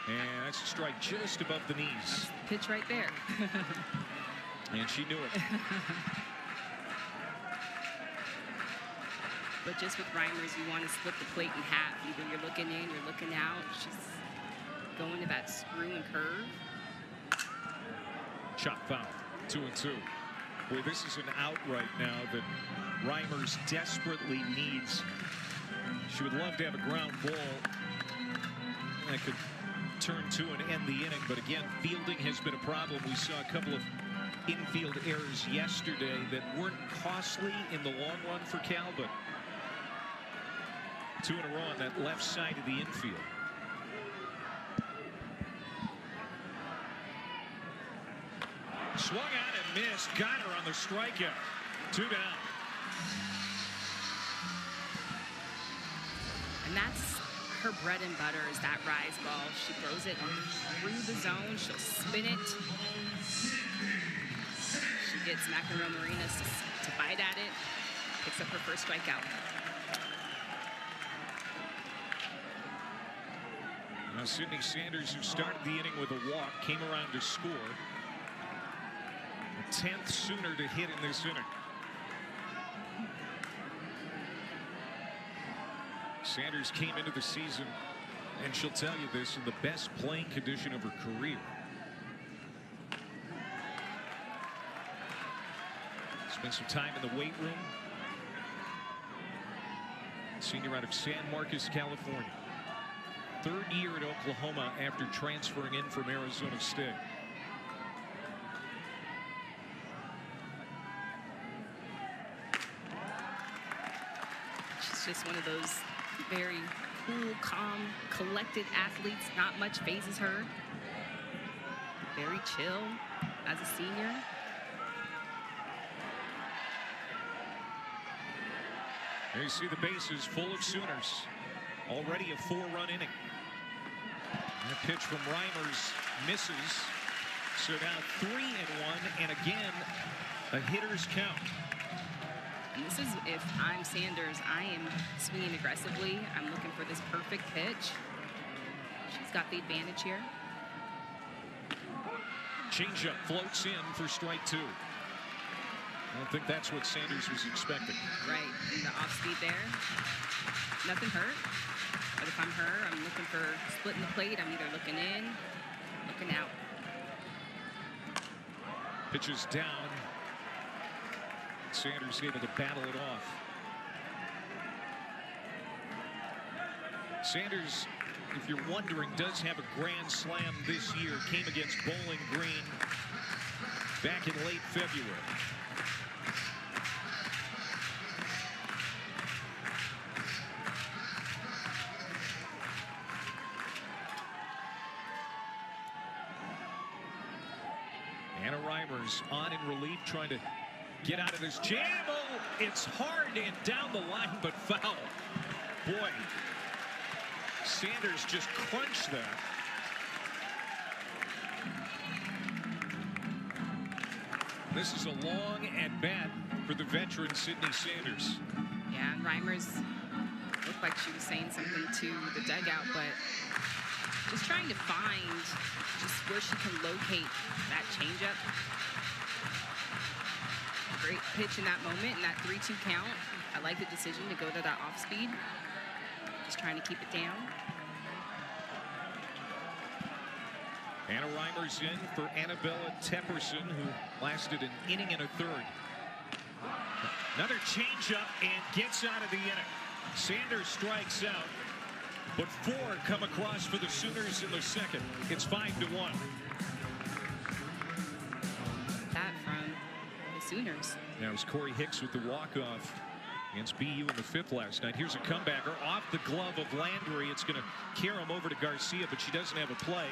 And that's a strike just above the knees. Pitch right there. And she knew it. But just with Reimers, you want to split the plate in half. Either you're looking in, you're looking out. She's going to that screw and curve. Chop foul. 2-2. Boy, this is an out right now that Reimers desperately needs. She would love to have a ground ball that could turn to and end the inning. But again, fielding has been a problem. We saw a couple of infield errors yesterday that weren't costly in the long run for Cal, but 2 in a row on that left side of the infield. Swung out and missed. Got her on the strikeout. 2 down. And that's her bread and butter, is that rise ball. She throws it through the zone. She'll spin it. She gets McEnroe-Marinas to bite at it. Picks up her first strikeout. Now Sydney Sanders, who started the inning with a walk, came around to score. The 10th Sooner to hit in this inning. Sanders came into the season, and she'll tell you this, in the best playing condition of her career. Spent some time in the weight room. Senior out of San Marcos, California. 3rd year at Oklahoma after transferring in from Arizona State. She's just one of those very cool, calm, collected athletes. Not much phases her. Very chill as a senior. There you see the bases full of Sooners. Already a 4-run inning. And a pitch from Reimers misses. So now 3-1, and again, a hitter's count. And this is, if I'm Sanders, I am swinging aggressively. I'm looking for this perfect pitch. She's got the advantage here. Changeup floats in for strike 2. I don't think that's what Sanders was expecting. Right, and the off speed there. Nothing hurt. But if I'm her, I'm looking for splitting the plate. I'm either looking in, looking out. Pitches down. Sanders able to battle it off. Sanders, if you're wondering, does have a grand slam this year. Came against Bowling Green back in late February. Anna Reimers on in relief, trying to get out of this jam. Oh, it's hard and down the line, but foul. Boy, Sanders just crunched that. This is a long at bat for the veteran Sydney Sanders. Yeah, and Reimers looked like she was saying something to the dugout, but just trying to find just where she can locate that changeup. Great pitch in that moment, in that 3-2 count. I like the decision to go to that off speed. Just trying to keep it down. Anna Reimers in for Annabella Tepperson, who lasted an inning and a third. Another changeup and gets out of the inning. Sanders strikes out, but 4 come across for the Sooners in the second. It's 5-1. That from the Sooners. Now it was Corey Hicks with the walk-off against BU in the 5th last night. Here's a comebacker off the glove of Landry. It's going to carry him over to Garcia, but she doesn't have a play.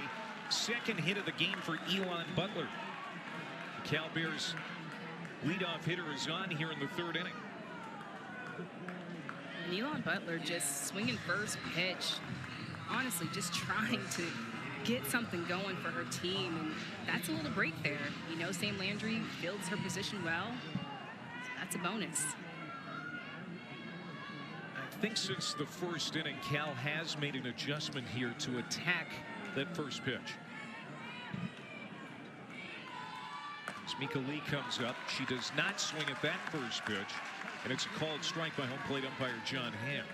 Second hit of the game for Elon Butler. The Cal Bears leadoff hitter is on here in the 3rd inning. And Elon Butler just swinging first pitch. Honestly, just trying to get something going for her team. And that's a little break there. You know, Sam Landry fields her position well. So that's a bonus. I think since the 1st inning, Cal has made an adjustment here to attack that first pitch. As Mika Lee comes up, she does not swing at that first pitch, and it's a called strike by home plate umpire John Hamm.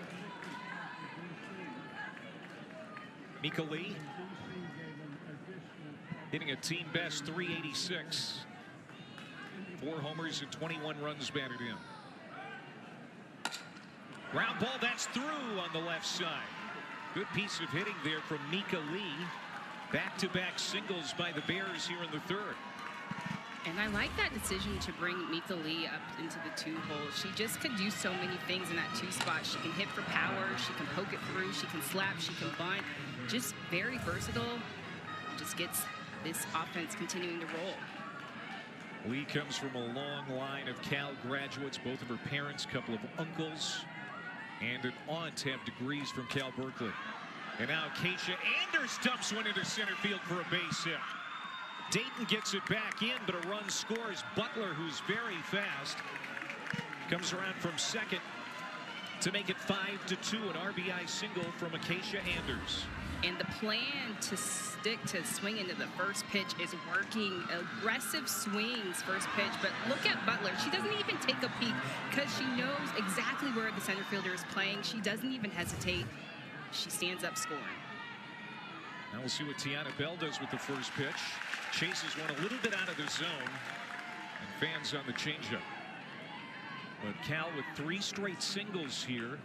Mika Lee hitting a team best .386, 4 homers and 21 runs batted in. Ground ball, that's through on the left side. Good piece of hitting there from Mika Lee. Back-to-back singles by the Bears here in the 3rd. And I like that decision to bring Mika Lee up into the 2 hole. She just could do so many things in that 2 spot. She can hit for power, she can poke it through, she can slap, she can bunt. Just very versatile. Just gets this offense continuing to roll. Lee comes from a long line of Cal graduates. Both of her parents, a couple of uncles, and an aunt have degrees from Cal Berkeley. And now Keisha Anders dumps one into center field for a base hit. Dayton gets it back in, but a run scores. Butler, who's very fast, comes around from second to make it 5-2. An RBI single from Acacia Anders. And the plan to stick to swing into the first pitch is working. Aggressive swings first pitch, but look at Butler. She doesn't even take a peek because she knows exactly where the center fielder is playing. She doesn't even hesitate. She stands up scoring. Now we'll see what Tiana Bell does with the first pitch. Chases one a little bit out of the zone, and fans on the changeup. But Cal with 3 straight singles here.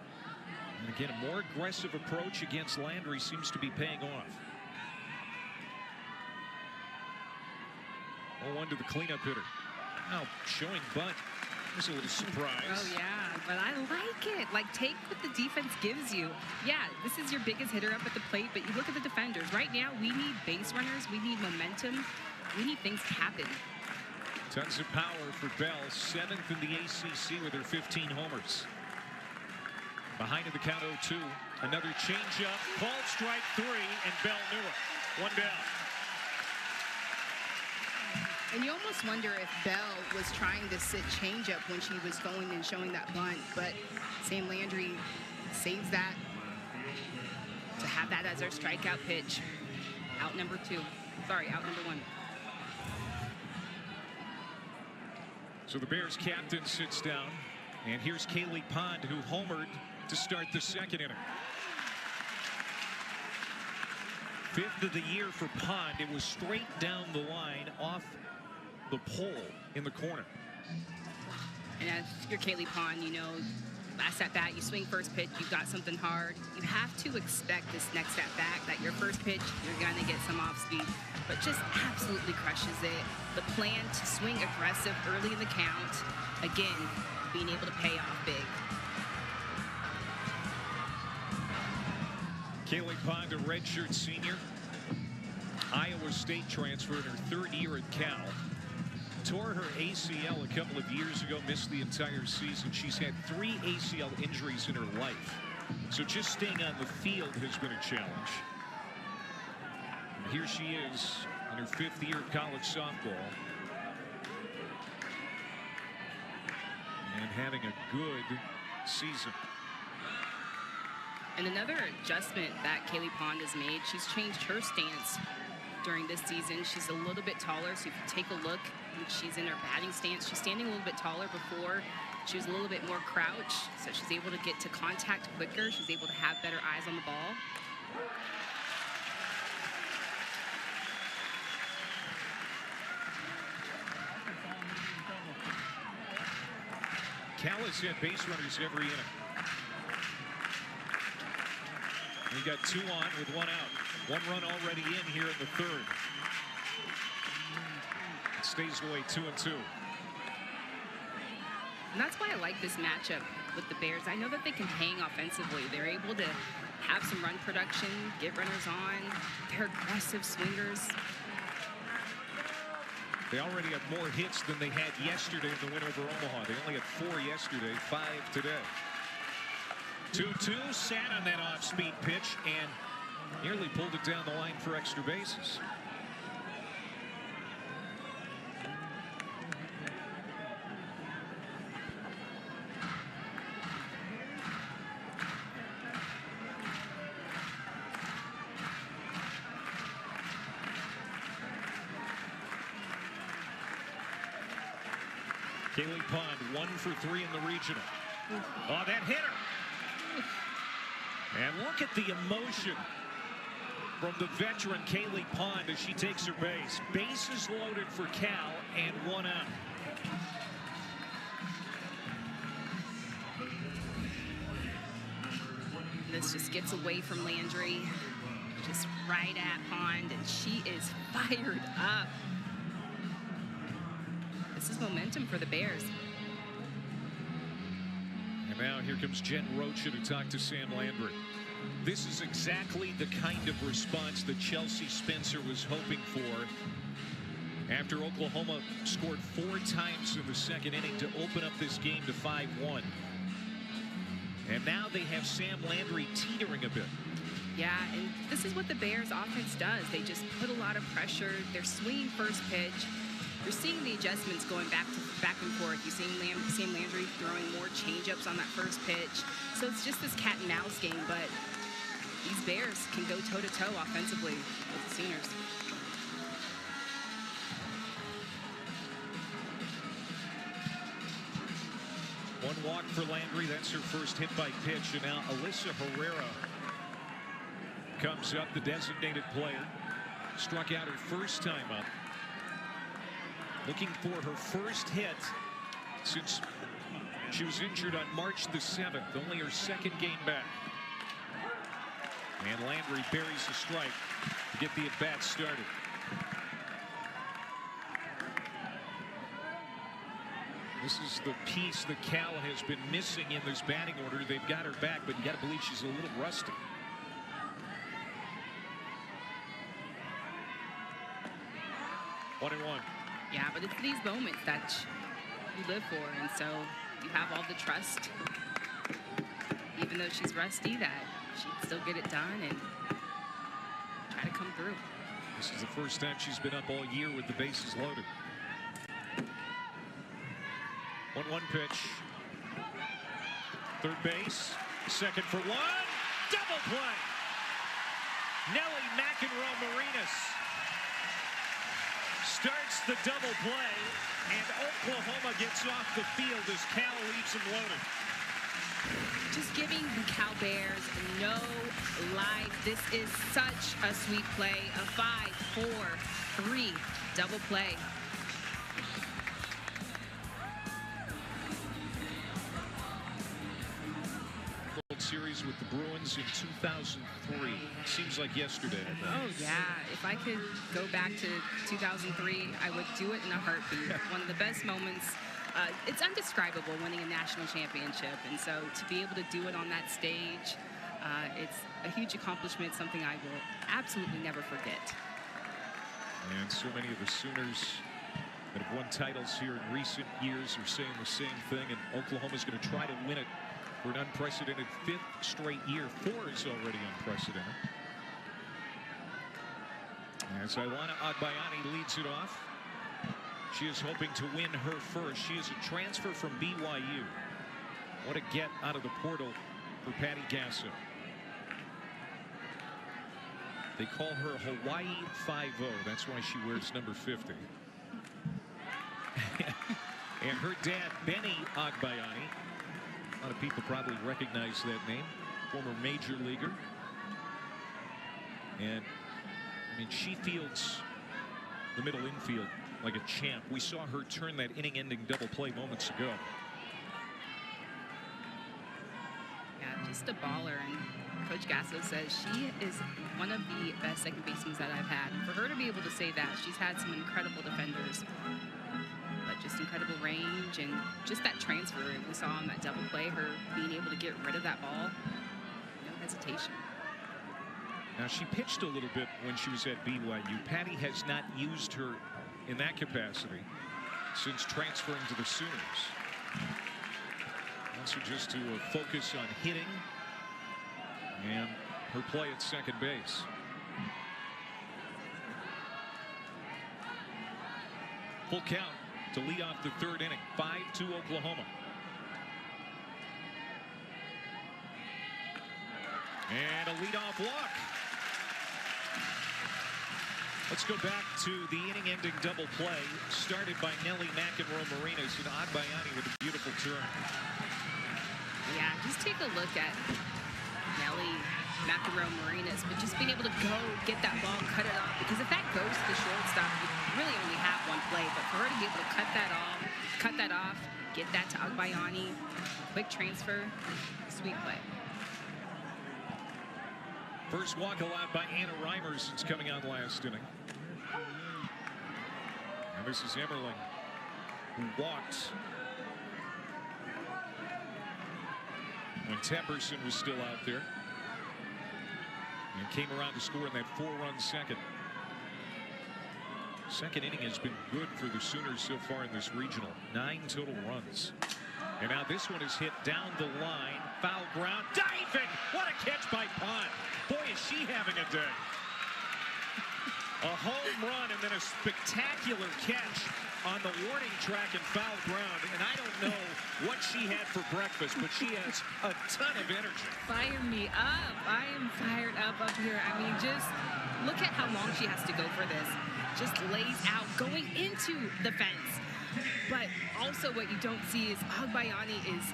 And again, a more aggressive approach against Landry seems to be paying off. 0-1 to the cleanup hitter. Now showing bunt. There's a little surprise. Oh, yeah, but I like it. Like, take what the defense gives you. Yeah, this is your biggest hitter up at the plate, but you look at the defenders. Right now, we need base runners. We need momentum. We need things to happen. Tons of power for Bell. 7th in the ACC with her 15 homers. Behind in the count 0-2. Another changeup. Called strike 3, and Bell knew it. 1 down. And you almost wonder if Bell was trying to sit changeup when she was going and showing that bunt, but Sam Landry saves that to have that as our strikeout pitch. Out number 2. Sorry, out number 1. So the Bears captain sits down, and here's Kaylee Pond, who homered to start the 2nd inning. 5th of the year for Pond. It was straight down the line off the pole in the corner. And as you're Kaylee Pond, you know, last at bat, you swing first pitch, you've got something hard. You have to expect this next at bat that your first pitch, you're going to get some off speed, but just absolutely crushes it. The plan to swing aggressive early in the count, again, being able to pay off big. Kaylee Pond, a redshirt senior, Iowa State transfer in her 3rd year at Cal. Tore her ACL a couple of years ago, missed the entire season. She's had 3 ACL injuries in her life. So just staying on the field has been a challenge. And here she is in her 5th year of college softball. And having a good season. And another adjustment that Kaylee Pond has made, she's changed her stance during this season. She's a little bit taller, so if you take a look, she's in her batting stance. She's standing a little bit taller. Before, she was a little bit more crouched, so she's able to get to contact quicker. She's able to have better eyes on the ball. Cal has had base runners every inning. He got 2 on with 1 out. 1 run already in here in the 3rd. It stays away 2-2. And that's why I like this matchup with the Bears. I know that they can hang offensively. They're able to have some run production, get runners on. They're aggressive swingers. They already have more hits than they had yesterday in the win over Omaha. They only had 4 yesterday, 5 today. 2-2, sat on that off-speed pitch and nearly pulled it down the line for extra bases. Kaylee Pond 1 for 3 in the regional. Oh, that hit her. And look at the emotion from the veteran Kaylee Pond as she takes her base. Bases loaded for Cal and 1 out. This just gets away from Landry. Just right at Pond, and she is fired up. This is momentum for the Bears. And now here comes Jen Rocha to talk to Sam Landry. This is exactly the kind of response that Chelsea Spencer was hoping for after Oklahoma scored 4 times in the 2nd inning to open up this game to 5-1. And now they have Sam Landry teetering a bit. Yeah, and this is what the Bears offense does. They just put a lot of pressure. They're swinging first pitch. You're seeing the adjustments going back and forth. You're seeing Sam Landry throwing more changeups on that first pitch. So it's just this cat and mouse game, but these Bears can go toe-to-toe offensively with the Sooners. One walk for Landry. That's her first hit by pitch. And now Alyssa Herrera comes up, the designated player. Struck out her first time up. Looking for her first hit since she was injured on March the 7th. Only her 2nd game back. And Landry buries a strike to get the at-bat started. This is the piece that Cal has been missing in this batting order. They've got her back, but you got to believe she's a little rusty. One and one. Yeah, but it's these moments that you live for, and so you have all the trust, even though she's rusty, that she'd still get it done and try to come through. This is the first time she's been up all year with the bases loaded. 1-1 pitch. Third base, second for 1. Double play. Nellie McEnroe-Marinas starts the double play, and Oklahoma gets off the field as Cal leaves them loaded. Just giving the Cal Bears no life. This is such a sweet play. A 5-4-3 double play. World Series with the Bruins in 2003. Seems like yesterday. Oh, yeah. If I could go back to 2003, I would do it in a heartbeat. One of the best moments. It's indescribable winning a national championship. And so to be able to do it on that stage, it's a huge accomplishment, something I will absolutely never forget. And so many of the Sooners that have won titles here in recent years are saying the same thing. And Oklahoma's going to try to win it for an unprecedented 5th straight year. 4 is already unprecedented. As Iwana Agbayani leads it off. She is hoping to win her first. She is a transfer from BYU. What a get out of the portal for Patty Gasso. They call her Hawaii 5-0. That's why she wears number 50. And her dad, Benny Agbayani. A lot of people probably recognize that name. Former major leaguer. And, I mean, she fields the middle infield like a champ. We saw her turn that inning-ending double play moments ago. Yeah, just a baller. And Coach Gasso says she is one of the best second basemen that I've had. And for her to be able to say that, she's had some incredible defenders, but just incredible range and just that transfer we saw on that double play, her being able to get rid of that ball, no hesitation. Now, she pitched a little bit when she was at BYU. Patty has not used her in that capacity since transferring to the Sooners. Also just to focus on hitting and her play at second base. Full count to lead off the third inning. 5-2 Oklahoma. And a leadoff walk. Let's go back to the inning-ending double play started by Nelly McEnroe-Marinas and Agbayani with a beautiful turn. Yeah, just take a look at Nelly McEnroe-Marinas, but just being able to go get that ball, cut it off, because if that goes to the shortstop, you really only have one play. But for her to be able to cut that off, get that to Agbayani, quick transfer, sweet play. First walk allowed by Anna Reimers since coming on last inning. And this is Emmerling, who walked when Tepperson was still out there and came around to score in that 4-run second. Second inning has been good for the Sooners so far in this regional. 9 total runs. And now this one is hit down the line. Foul ground. Diving! What a catch by Pond. Boy, is she having a day. A home run and then a spectacular catch on the warning track and foul ground. And I don't know what she had for breakfast, but she has a ton of energy. Fire me up. I am fired up here. I mean, just look at how long she has to go for this. Just lays out going into the fence. But also what you don't see is Agbayani is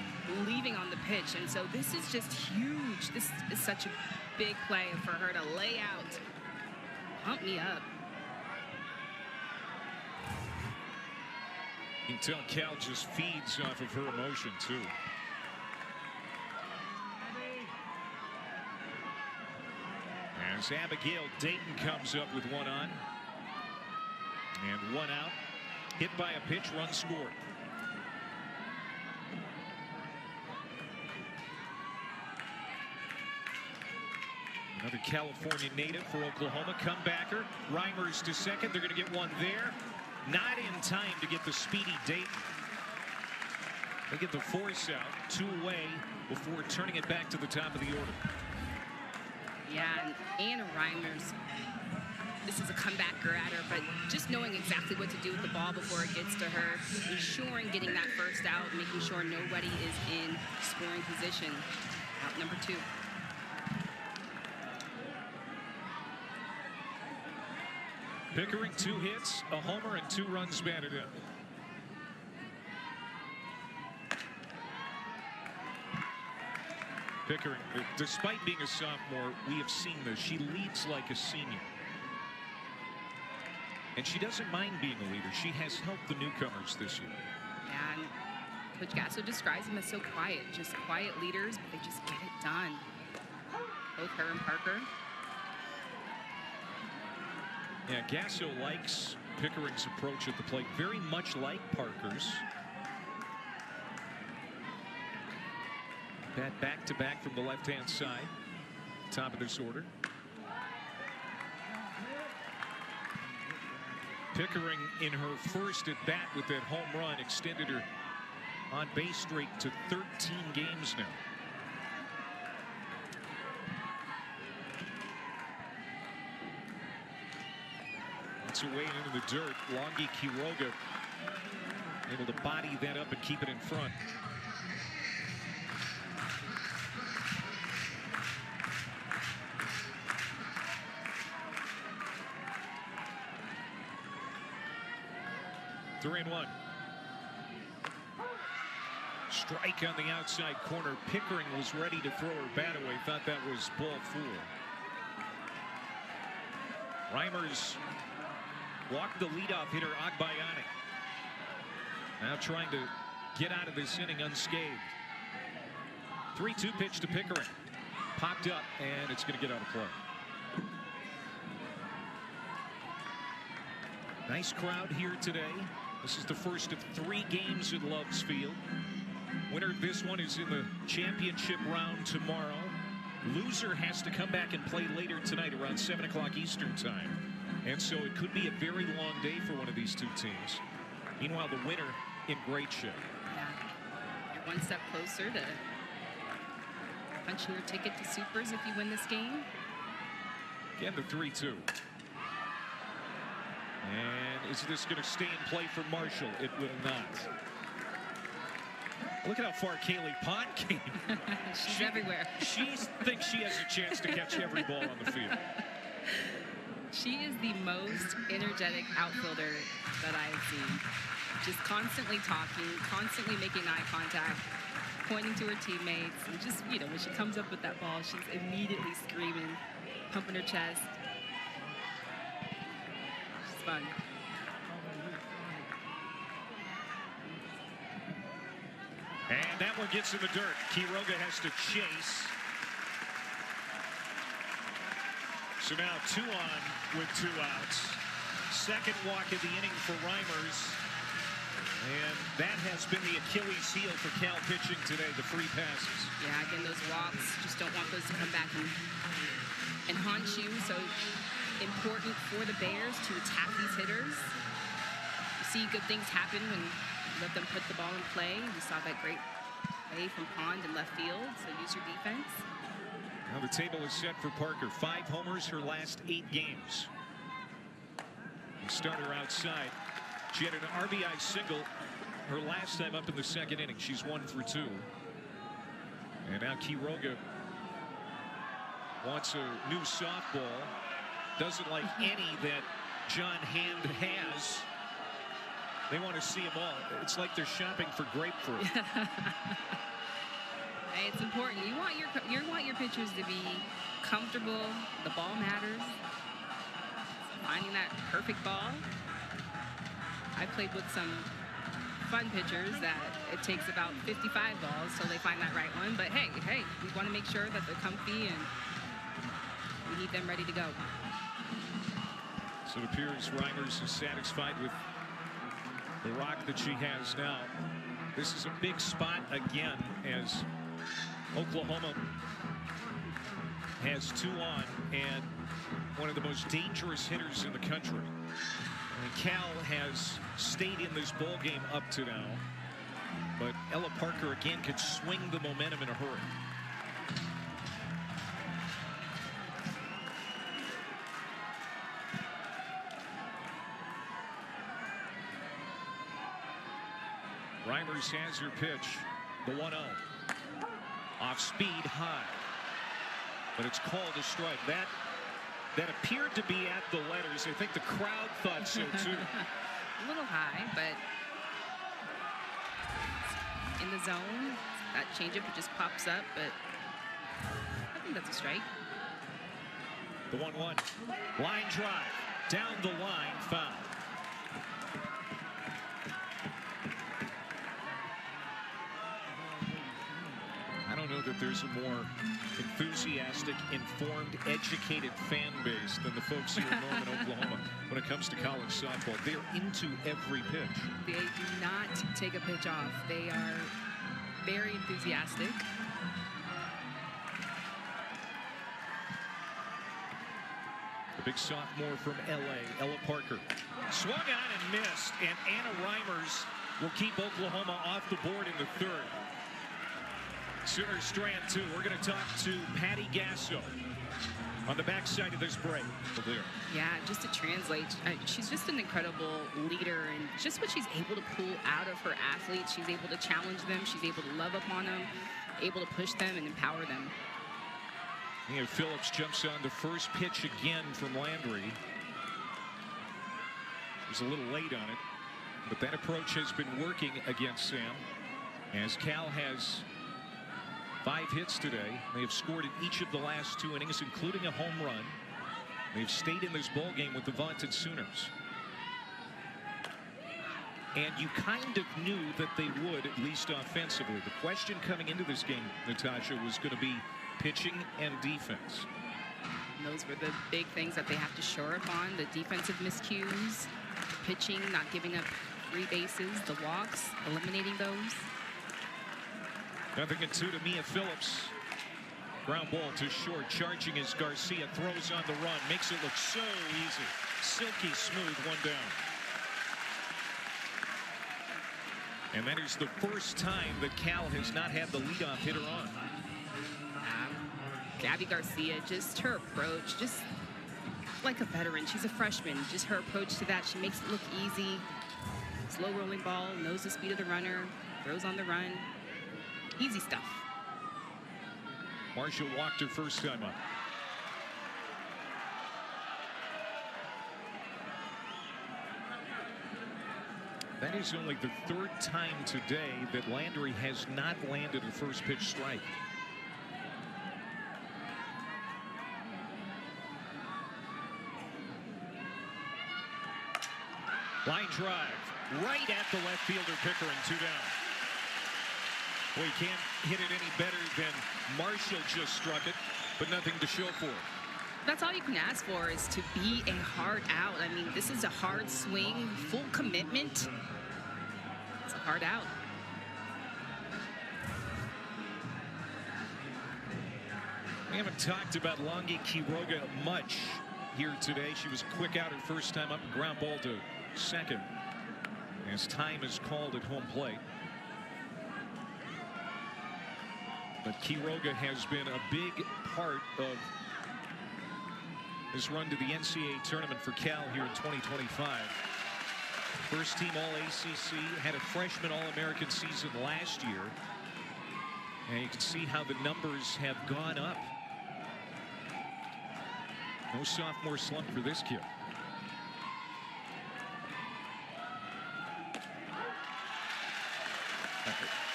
leaving on the pitch. And so this is just huge. This is such a big play for her to lay out. Pump me up. You can tell Cal just feeds off of her emotion, too. As Abigail Dayton comes up with one on and one out. Hit by a pitch, run scored. Another California native for Oklahoma. Comebacker. Reimers to second. They're going to get one there. Not in time to get the speedy Dayton. They get the force out. 2 away before turning it back to the top of the order. Yeah, and Anna Reimers, this is a comebacker at her, but just knowing exactly what to do with the ball before it gets to her, ensuring getting that first out, making sure nobody is in scoring position. Out number 2. Pickering 2 hits, a homer, and 2 runs batted in. Pickering, despite being a sophomore, we have seen this. She leads like a senior. And she doesn't mind being a leader. She has helped the newcomers this year. And Coach Gasso describes them as so quiet, just quiet leaders, but they just get it done. Both her and Parker. Yeah, Gasso likes Pickering's approach at the plate, very much like Parker's. Bat back-to-back from the left-hand side. Top of this order. Pickering in her first at bat with that home run extended her on base streak to 13 games now. It's away into the dirt. Longy Quiroga able to body that up and keep it in front. Three and one. Strike on the outside corner. Pickering was ready to throw her bat away. Thought that was ball 4. Reimers walked the leadoff hitter Agbayani. Now trying to get out of this inning unscathed. 3-2 pitch to Pickering. Popped up, and it's going to get out of play. Nice crowd here today. This is the first of 3 games at Love's Field. Winner of this one is in the championship round tomorrow. Loser has to come back and play later tonight around 7 o'clock Eastern time. And so it could be a very long day for one of these two teams. Meanwhile, the winner in great shape. Yeah. You're one step closer to punching your ticket to Supers if you win this game. Again, the 3-2. And is this going to stay in play for Marshall? It will not. Look at how far Kaylee Pond came. She's everywhere. She thinks she has a chance to catch every ball on the field. She is the most energetic outfielder that I have seen. Just constantly talking, constantly making eye contact, pointing to her teammates. And just, you know, when she comes up with that ball, she's immediately screaming, pumping her chest. It's fun. And that one gets in the dirt. Quiroga has to chase. So now 2 on with 2 outs. Second walk of the inning for Reimers. And that has been the Achilles heel for Cal pitching today, the free passes. Yeah, again, those walks, just don't want those to come back and haunt you. So important for the Bears to attack these hitters. You see good things happen when you let them put the ball in play. We saw that great play from Pond in left field, so use your defense. Now the table is set for Parker. 5 homers her last 8 games. We start her outside. She had an RBI single her last time up in the second inning. She's 1 for 2. And now Quiroga wants a new softball. Doesn't like any that John Hand has. They want to see them all. It's like they're shopping for grapefruit. Hey, it's important. You want your pitchers to be comfortable. The ball matters. Finding that perfect ball. I played with some fun pitchers that it takes about 55 balls till they find that right one. But hey, we want to make sure that they're comfy and we need them ready to go. So it appears Reimers is satisfied with the rock that she has now. This is a big spot again as Oklahoma has 2 on and one of the most dangerous hitters in the country. And Cal has stayed in this ball game up to now, but Ella Parker again could swing the momentum in a hurry. Reimers has her pitch, the 1-0. Off speed, high. But it's called a strike. That appeared to be at the letters. I think the crowd thought so too. A little high, but in the zone. That changeup, it just pops up, but I think that's a strike. The 1-1. Line drive. Down the line, foul. I don't know that there's a more enthusiastic, informed, educated fan base than the folks here in Norman, Oklahoma when it comes to college softball. They're into every pitch. They do not take a pitch off. They are very enthusiastic. The big sophomore from LA, Ella Parker. Swung on and missed, and Anna Reimers will keep Oklahoma off the board in the 3rd. Sooner Strand 2. We're going to talk to Patty Gasso on the backside of this break. There. Yeah, just to translate, she's just an incredible leader, and just what she's able to pull out of her athletes. She's able to challenge them. She's able to love upon them, able to push them and empower them. And Phillips jumps on the first pitch again from Landry. He was a little late on it, but that approach has been working against Sam, as Cal has 5 hits today. They have scored in each of the last 2 innings, including a home run. They've stayed in this ball game with the vaunted Sooners. And you kind of knew that they would, at least offensively. The question coming into this game, Natasha, was going to be pitching and defense. And those were the big things that they have to shore up on: the defensive miscues, pitching, not giving up free bases, the walks, eliminating those. 0-2 to Mia Phillips. Ground ball to short. Charging is Garcia. Throws on the run. Makes it look so easy. Silky smooth. One down. And that is the first time that Cal has not had the leadoff hitter on. Gabby Garcia, just her approach, just like a veteran. She's a freshman. Just her approach to that, she makes it look easy. Slow rolling ball, knows the speed of the runner, throws on the run. Easy stuff. Marshall walked her first time up. That is only the third time today that Landry has not landed a first pitch strike. Line drive right at the left fielder Pickering. 2 down. Well, you can't hit it any better than Marshall just struck it, but nothing to show for it. That's all you can ask for, is to be a hard out. I mean, this is a hard swing, full commitment. It's a hard out. We haven't talked about Longy Quiroga much here today. She was quick out her first time up, ground ball to second as time is called at home plate. But Quiroga has been a big part of this run to the NCAA tournament for Cal here in 2025. First team All-ACC, had a freshman All-American season last year. And you can see how the numbers have gone up. No sophomore slump for this kid.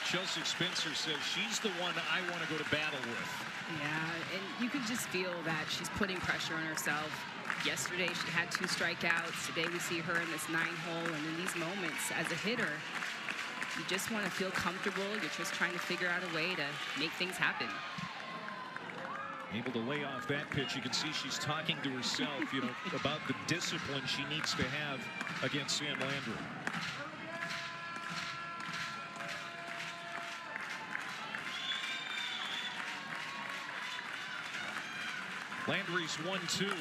Chelsea Spencer says she's the one I want to go to battle with. Yeah, and you can just feel that she's putting pressure on herself. Yesterday she had 2 strikeouts. Today we see her in this 9-hole, and in these moments as a hitter, you just want to feel comfortable. You're just trying to figure out a way to make things happen. Able to lay off that pitch. You can see she's talking to herself, you know, about the discipline she needs to have against Sam Landry. Landry's 1-2.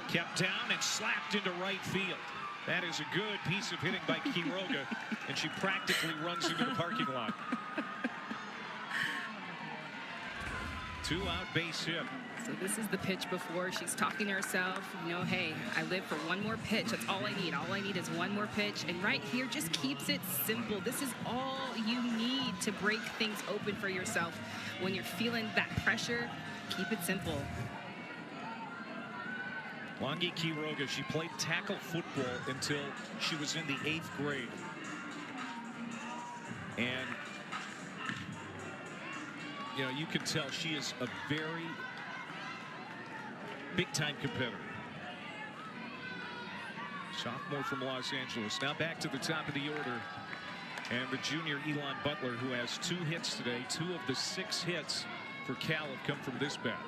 Kept down and slapped into right field. That is a good piece of hitting by Quiroga, and she practically runs into the parking lot. 2-out base hit. So this is the pitch before she's talking to herself. You know, hey, I live for one more pitch. That's all I need. All I need is one more pitch. And right here just keeps it simple. This is all you need to break things open for yourself. When you're feeling that pressure, keep it simple. Longy Quiroga, she played tackle football until she was in the 8th grade. And, you know, you can tell she is a very big-time competitor. Sophomore from Los Angeles. Now back to the top of the order. And the junior Elon Butler, who has 2 hits today. 2 of the 6 hits for Cal have come from this bat.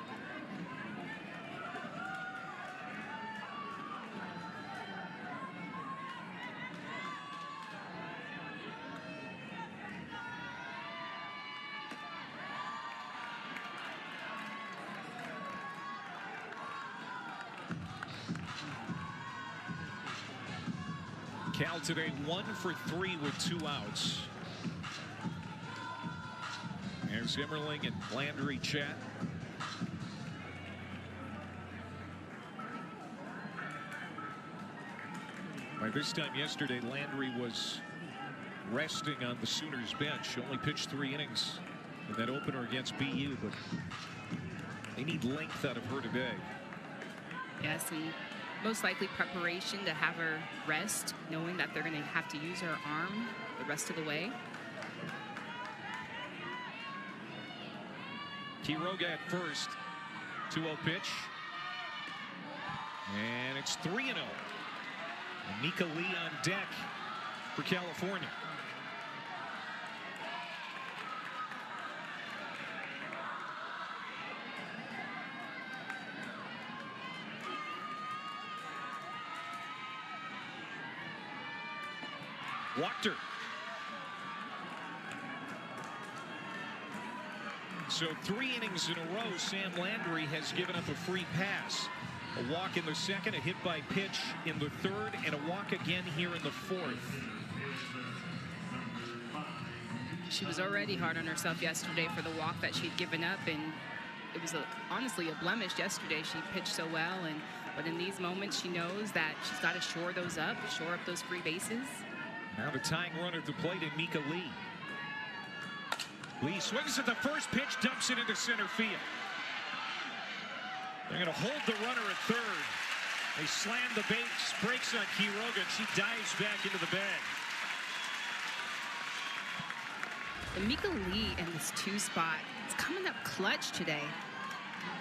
Cal today 1 for 3 with 2 outs. There's Emmerling and Landry chat. By this time yesterday, Landry was resting on the Sooners bench. She only pitched 3 innings in that opener against BU, but they need length out of her today. Yes, and most likely preparation to have her rest, knowing that they're going to have to use her arm the rest of the way. Quiroga at first. 2-0 pitch. And it's 3-0. Mika Lee on deck for California. walked her. So 3 innings in a row, Sam Landry has given up a free pass. A walk in the second, a hit by pitch in the third, and a walk again here in the fourth. She was already hard on herself yesterday for the walk that she'd given up, and it was honestly a blemish yesterday. She pitched so well, but in these moments she knows that she's got to shore those up, shore up those free bases. Now the tying runner at the plate in Mika Lee. Lee swings at the first pitch, dumps it into center field. They're going to hold the runner at third. They slam the base, breaks on Quiroga, and she dives back into the bag. And Mika Lee in this 2 spot, it's coming up clutch today.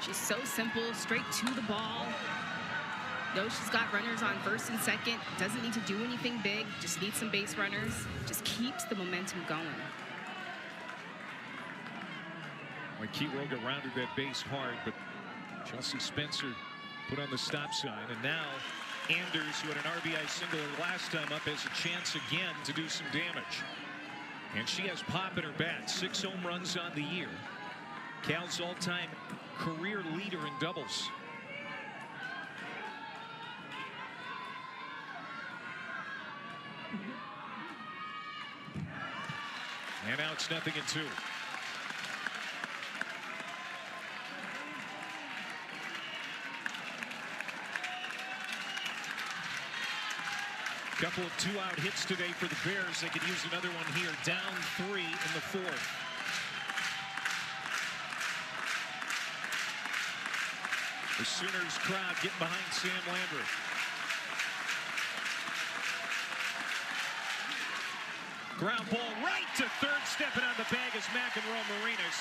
She's so simple, straight to the ball. Knows she's got runners on first and second. Doesn't need to do anything big, just needs some base runners. Just keeps the momentum going. When Quiroga rounded that base hard, but Chelsea Spencer put on the stop sign. And now Anders, who had an RBI single last time up, has a chance again to do some damage. And she has pop in her bat. 6 home runs on the year. Cal's all-time career leader in doubles. And now it's 0-2. Couple of 2-out hits today for the Bears. They could use another one here. Down 3 in the fourth. The Sooners crowd getting behind Sam Landry. Ground ball right to third. Stepping on the bag is McEnroe Marinas.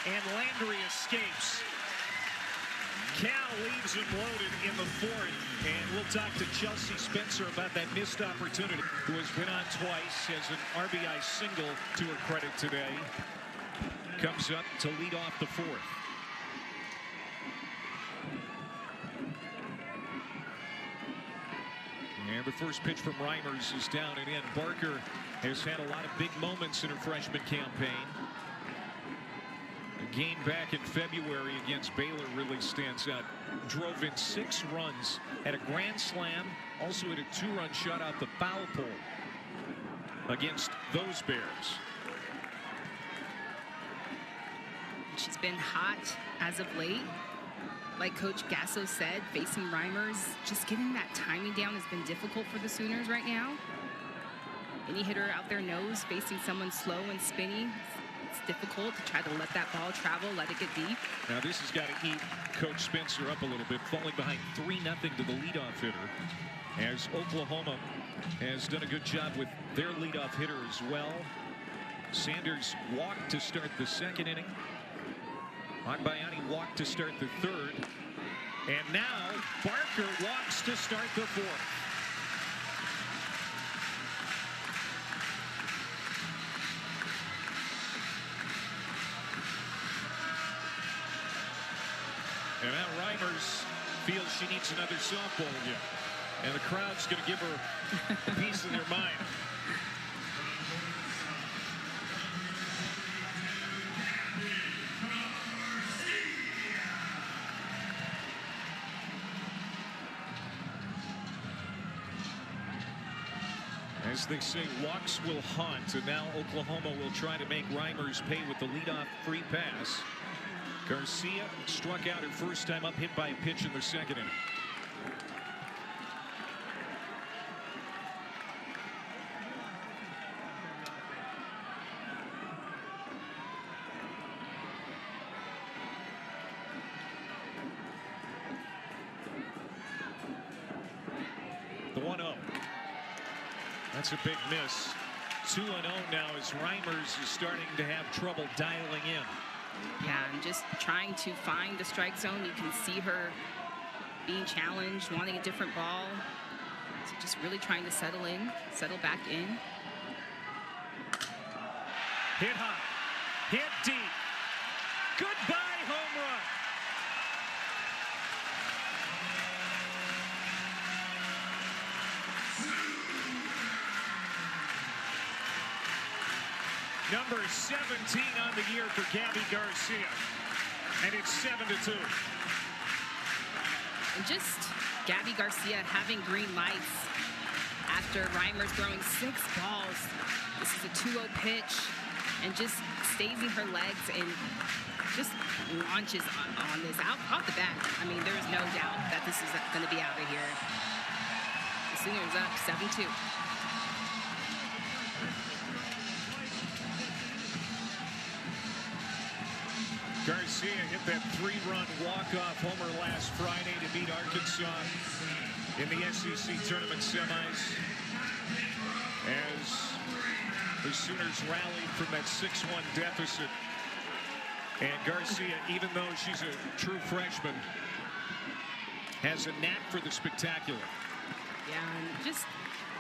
And Landry escapes. Cal leaves him loaded in the fourth, and we'll talk to Chelsea Spencer about that missed opportunity, who has been on twice, has an RBI single to her credit today. Comes up to lead off the fourth. And the first pitch from Reimers is down and in. Barker has had a lot of big moments in her freshman campaign. The game back in February against Baylor really stands out. Drove in 6 runs, had a grand slam, also had a 2-run shot out the foul pole against those Bears. She's been hot as of late. Like Coach Gasso said, facing Reimers, just getting that timing down has been difficult for the Sooners right now. Any hitter out there knows facing someone slow and spinny, it's difficult to try to let that ball travel, let it get deep. Now this has got to eat Coach Spencer up a little bit, falling behind 3-0 to the leadoff hitter, as Oklahoma has done a good job with their leadoff hitter as well. Sanders walked to start the second inning. Agbayani walked to start the third. And now Barker walks to start the fourth. And now Reimers feels she needs another softball again. And the crowd's going to give her a piece of their mind. As they say, walks will haunt, and now Oklahoma will try to make Reimers pay with the leadoff free pass. Garcia struck out her first time up, hit by a pitch in the second inning. The 1-0. That's a big miss. 2-0 now as Reimers is starting to have trouble dialing in. Yeah, and just trying to find the strike zone. You can see her being challenged, wanting a different ball. So just really trying to settle back in. Hit high, hit deep. Goodbye, home run. Number 17 on the year for Gabby Garcia. And it's 7-2. And just Gabby Garcia having green lights after Reimer's throwing 6 balls. This is a 2-0 pitch, and just stays in her legs and just launches on this off the bat. I mean, there is no doubt that this is going to be out of here. The Sooners up 7-2. Garcia hit that 3-run walk-off homer last Friday to beat Arkansas in the SEC tournament semis, as the Sooners rallied from that 6-1 deficit. And Garcia, even though she's a true freshman, has a knack for the spectacular. Yeah, and just,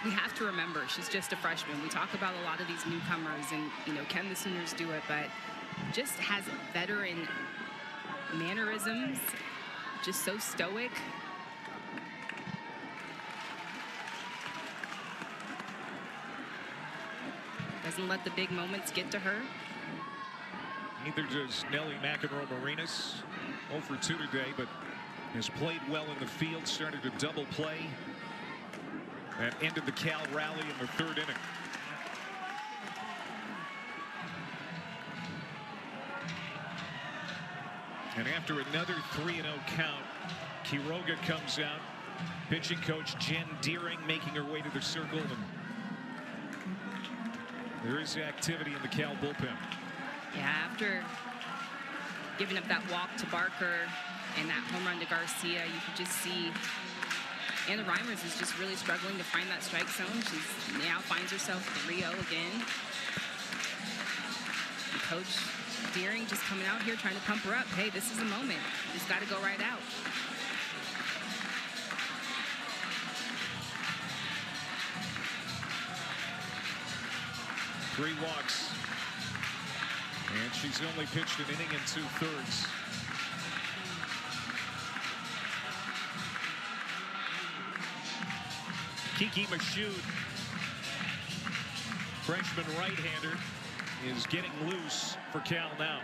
we have to remember, she's just a freshman. We talk about a lot of these newcomers and, you know, can the Sooners do it? But just has veteran mannerisms, just so stoic. Doesn't let the big moments get to her. Neither does Nelly McEnroe-Marinas. 0 for 2 today, but has played well in the field, started to double play. That ended the Cal rally in the 3rd inning. And after another 3-0 count, Quiroga comes out. Pitching coach Jen Deering making her way to the circle. And there is activity in the Cal bullpen. Yeah, after giving up that walk to Barker and that home run to Garcia, you could just see Anna Reimers is just really struggling to find that strike zone. She now finds herself 3-0 again. And Coach Deering just coming out here trying to pump her up. Hey, this is a moment. Just got to go right out. Three walks. And she's only pitched an inning and 2/3. Kiki Mashoud, freshman right-hander, is getting loose for Cal now.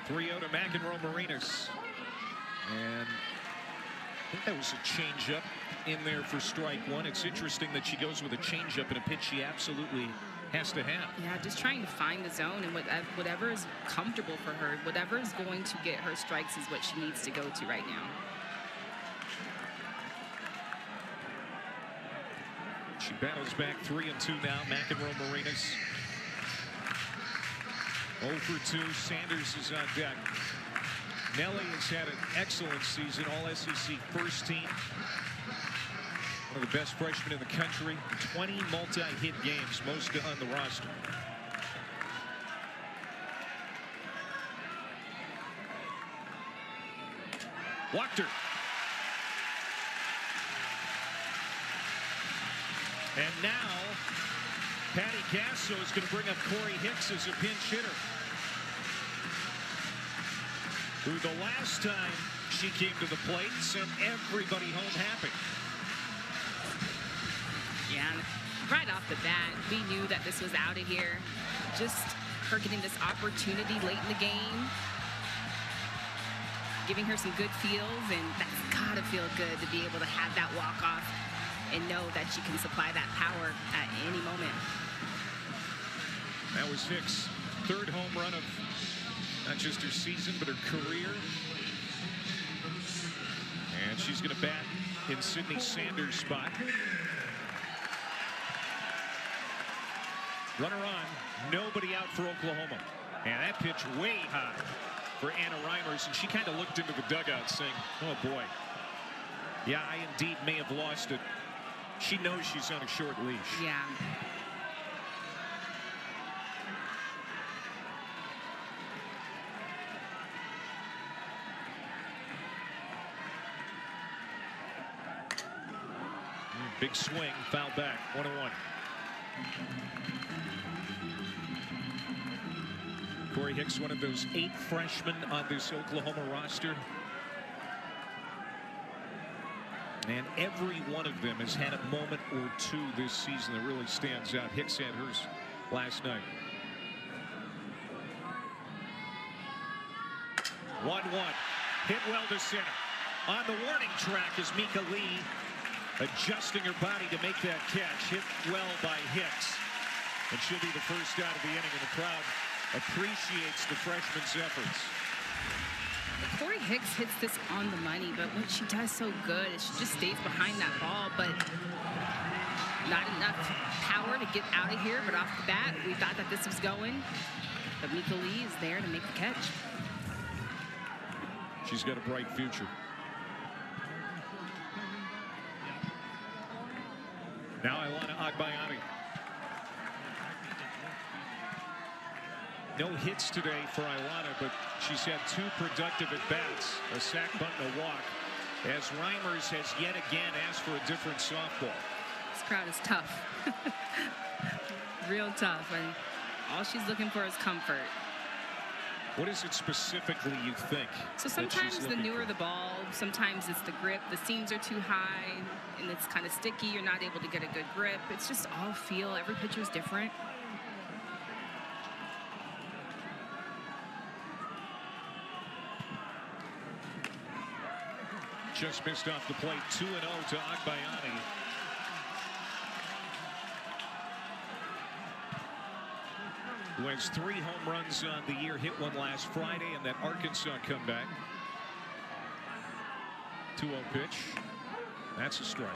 Three-0 to McEnroe-Marinas. And I think that was a changeup in there for strike one. It's interesting that she goes with a changeup and a pitch she absolutely has to have. Yeah, just trying to find the zone, and whatever is comfortable for her, whatever is going to get her strikes is what she needs to go to right now. She battles back 3-2 now. McEnroe-Marinas 0 for 2. Sanders is on deck. Nelly has had an excellent season, all SEC first team. One of the best freshmen in the country. 20 multi-hit games, most on the roster. Walked her. And now, Patty Gasso is going to bring up Corey Hicks as a pinch hitter, who the last time she came to the plate sent everybody home happy. Yeah, right off the bat, we knew that this was out of here. Just her getting this opportunity late in the game, giving her some good feels, and that's gotta feel good to be able to have that walk-off and know that she can supply that power at any moment. That was Hicks' 3rd home run of not just her season, but her career. And she's going to bat in Sydney Sanders' spot. Runner on, nobody out for Oklahoma. And that pitch way high for Anna Reimers, and she kind of looked into the dugout saying, oh boy, yeah, I indeed may have lost it. She knows she's on a short leash. Yeah. Big swing, foul back, 1-1. Corey Hicks, one of those 8 freshmen on this Oklahoma roster. And every one of them has had a moment or two this season that really stands out. Hicks had hers last night. 1-1. Hit well to center. On the warning track is Mika Lee, adjusting her body to make that catch. Hit well by Hicks. And she'll be the first out of the inning, and the crowd appreciates the freshman's efforts. Corey Hicks hits this on the money, but what she does so good is she just stays behind that ball, but not enough power to get out of here. But off the bat, we thought that this was going. But Mika Lee is there to make the catch. She's got a bright future. Now Ilana Agbayani. No hits today for Ilana, but she's had 2 productive at-bats, a sac bunt and a walk, as Reimers has yet again asked for a different softball. This crowd is tough. Real tough, and all she's looking for is comfort. What is it specifically you think? So sometimes the newer the ball, sometimes it's the grip. The seams are too high, and it's kind of sticky. You're not able to get a good grip. It's just all feel. Every pitcher is different. Just missed off the plate. 2-0 to Agbayani. Who has 3 home runs on the year, hit one last Friday, and that Arkansas comeback. 2-0 pitch. That's a strike.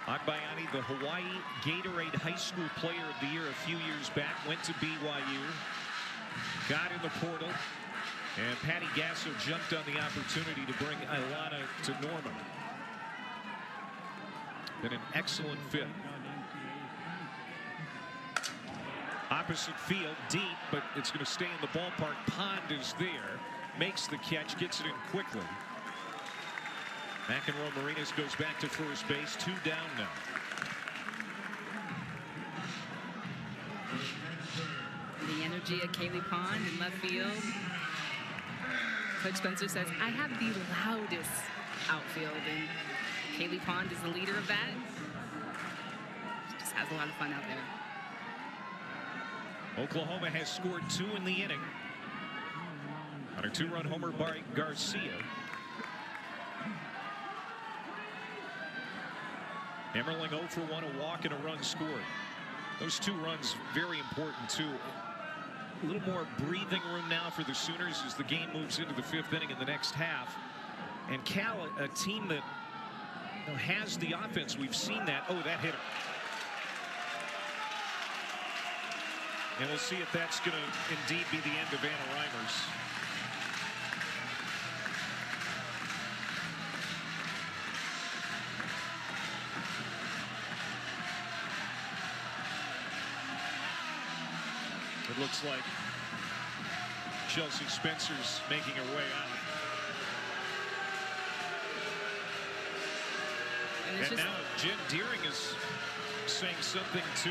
Agbayani, the Hawaii Gatorade High School Player of the Year a few years back, went to BYU, got in the portal, and Patty Gasso jumped on the opportunity to bring Ilana to Norman. Been an excellent fit. Opposite field, deep, but it's going to stay in the ballpark. Pond is there, makes the catch, gets it in quickly. McEnroe Marinas goes back to first base, 2 down now. The energy of Kaylee Pond in left field. Coach Spencer says, I have the loudest outfield, and Kaylee Pond is the leader of that. She just has a lot of fun out there. Oklahoma has scored 2 in the inning on a 2-run homer by Garcia. Emmerling 0 for 1, a walk and a run scored. Those 2 runs very important too. A little more breathing room now for the Sooners as the game moves into the 5th inning in the next half. And Cal, a team that has the offense. We've seen that. Oh, that hit her. And we'll see if that's going to indeed be the end of Anna Reimers. It looks like Chelsea Spencer's making her way out. And now Jen Deering is saying something to,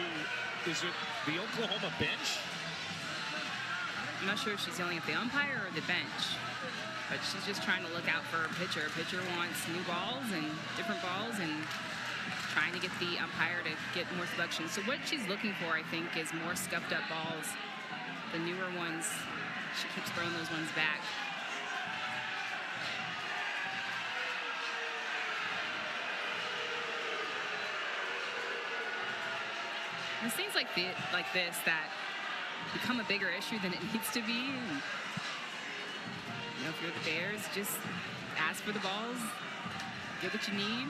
is it the Oklahoma bench? I'm not sure if she's yelling at the umpire or the bench, but she's just trying to look out for her pitcher. Her pitcher wants new balls and different balls and trying to get the umpire to get more selection. So what she's looking for, I think, is more scuffed up balls. The newer ones, she keeps throwing those ones back. And it's things like this that become a bigger issue than it needs to be. And, if you're the Bears, just ask for the balls, get what you need.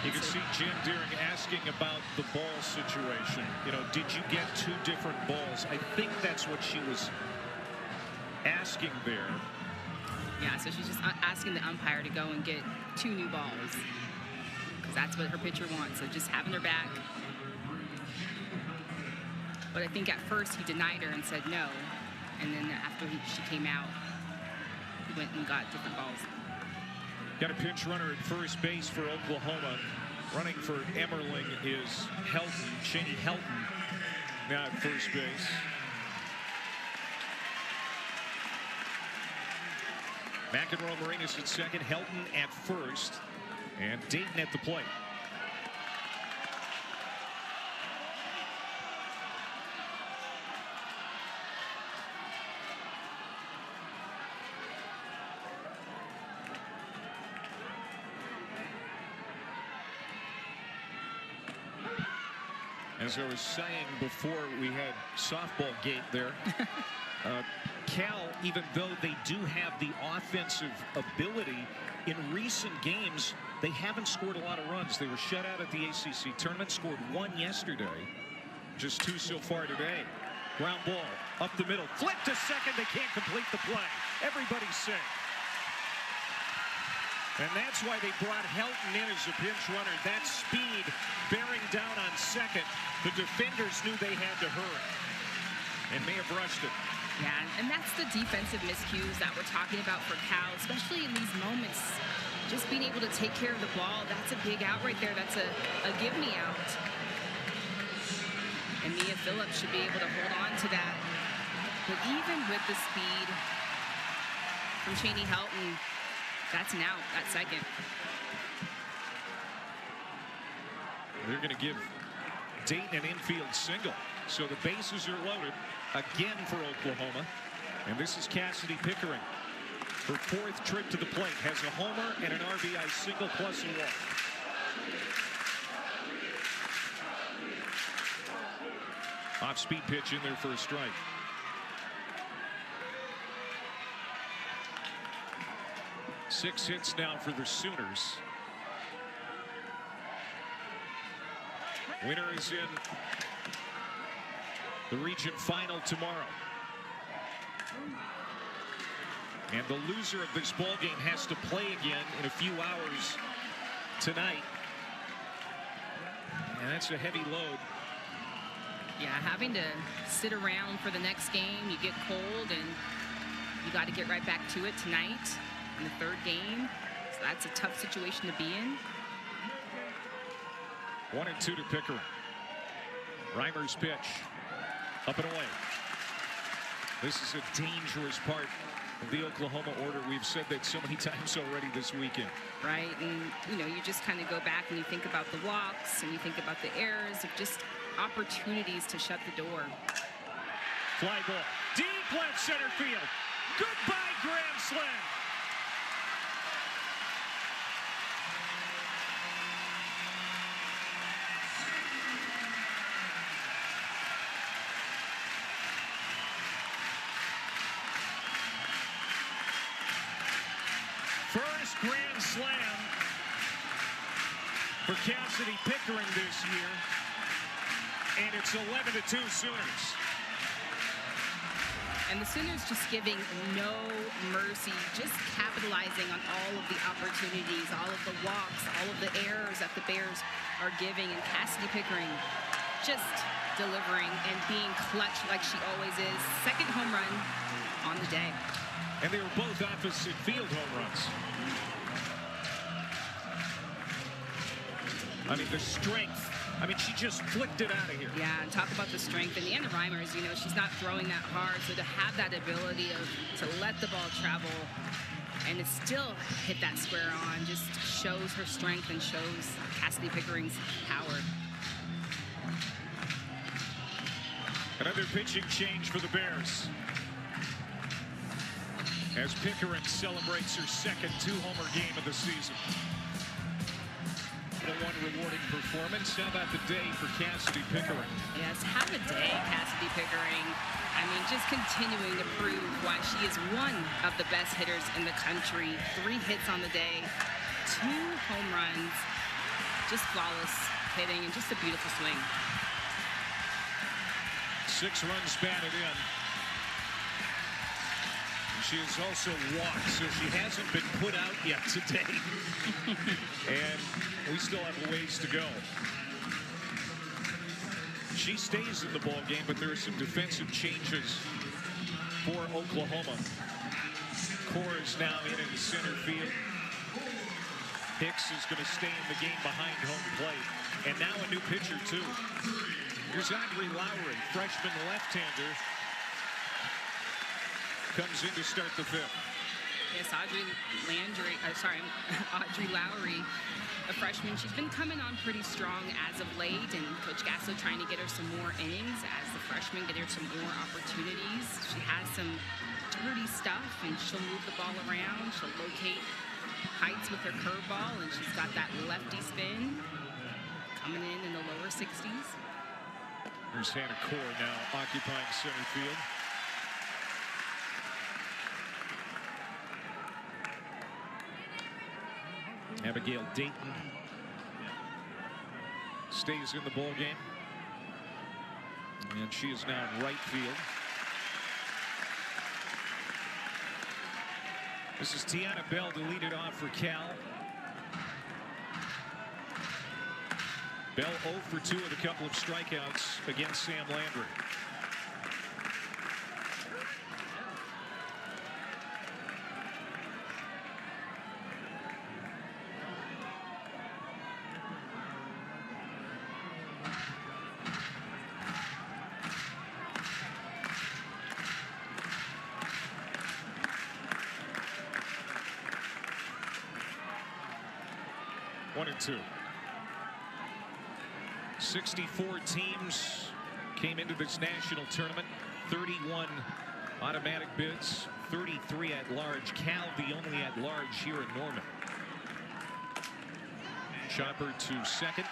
You can see Jen Deering asking about the ball situation. Did you get 2 different balls? I think that's what she was asking there. Yeah, so she's just asking the umpire to go and get 2 new balls, because that's what her pitcher wants. So just having her back. But I think at first he denied her and said no. And then after she came out, he went and got different balls. Got a pinch runner at first base for Oklahoma. Running for Emmerling is Helton, Cheney Helton, now at first base. McEnroe Marinas at second, Helton at first, and Dayton at the plate. As I was saying before we had softball gate there, Cal, even though they do have the offensive ability, in recent games, they haven't scored a lot of runs. They were shut out at the ACC tournament, scored 1 yesterday, just 2 so far today. Ground ball up the middle, flip to second, they can't complete the play. Everybody's safe. And that's why they brought Helton in as a pinch runner. That speed bearing down on second. The defenders knew they had to hurry and may have rushed it. Yeah, and that's the defensive miscues that we're talking about for Cal, especially in these moments. Just being able to take care of the ball, that's a big out right there. That's a give-me out. And Mia Phillips should be able to hold on to that. But even with the speed from Cheney Helton, that's an out, that second. They're going to give Dayton an infield single. So the bases are loaded again for Oklahoma. And this is Cassidy Pickering. Her 4th trip to the plate, has a homer and an RBI single plus a walk. Off-speed pitch in there for a strike. Six hits now for the Sooners. Winner is in the region final tomorrow. And the loser of this ball game has to play again in a few hours tonight. And that's a heavy load. Yeah, having to sit around for the next game, you get cold and you got to get right back to it tonight in the 3rd game. So that's a tough situation to be in. 1-2 to Pickering. Reimer's pitch. Up and away. This is a dangerous part of the Oklahoma order. We've said that so many times already this weekend. Right, and you know, you just kind of go back and you think about the walks and you think about the errors of just opportunities to shut the door. Fly ball. Deep left center field. Goodbye, grand slam. First grand slam for Cassidy Pickering this year. And it's 11-2 Sooners. And the Sooners just giving no mercy, just capitalizing on all of the opportunities, all of the walks, all of the errors that the Bears are giving. And Cassidy Pickering just delivering and being clutch like she always is. 2nd home run on the day. And they were both opposite field home runs. I mean, the strength. I mean, she just flicked it out of here. Yeah, and talk about the strength. And Anna Reimers, you know, she's not throwing that hard. So to have that ability to let the ball travel and to still hit that square on just shows her strength and shows Cassidy Pickering's power. Another pitching change for the Bears. As Pickering celebrates her 2nd 2-homer game of the season. One rewarding performance. How about the day for Cassidy Pickering? Yes, have a day, Cassidy Pickering. I mean, just continuing to prove why she is one of the best hitters in the country. 3 hits on the day, 2 home runs, just flawless hitting and just a beautiful swing. 6 runs batted in. She has also walked, so she hasn't been put out yet today. And we still have a ways to go. She stays in the ball game, but there are some defensive changes for Oklahoma. Core is now in center field. Hicks is going to stay in the game behind home plate. And now a new pitcher, too. Here's Audrey Lowry, freshman left-hander. Comes in to start the fifth. Yes, Audrey Lowry, a freshman. She's been coming on pretty strong as of late, and Coach Gasso trying to get her some more innings as the freshman, get her some more opportunities. She has some dirty stuff, and she'll move the ball around. She'll locate heights with her curveball, and she's got that lefty spin coming in the lower 60s. Here's Hannah Core now occupying center field. Abigail Dayton stays in the ball game, and she is now in right field. This is Tiana Bell to lead it off for Cal. Bell 0 for 2 with a couple of strikeouts against Sam Landry. One and two. 64 teams came into this national tournament. 31 automatic bids, 33 at large. Cal the only at large here in Norman. Chopper to second.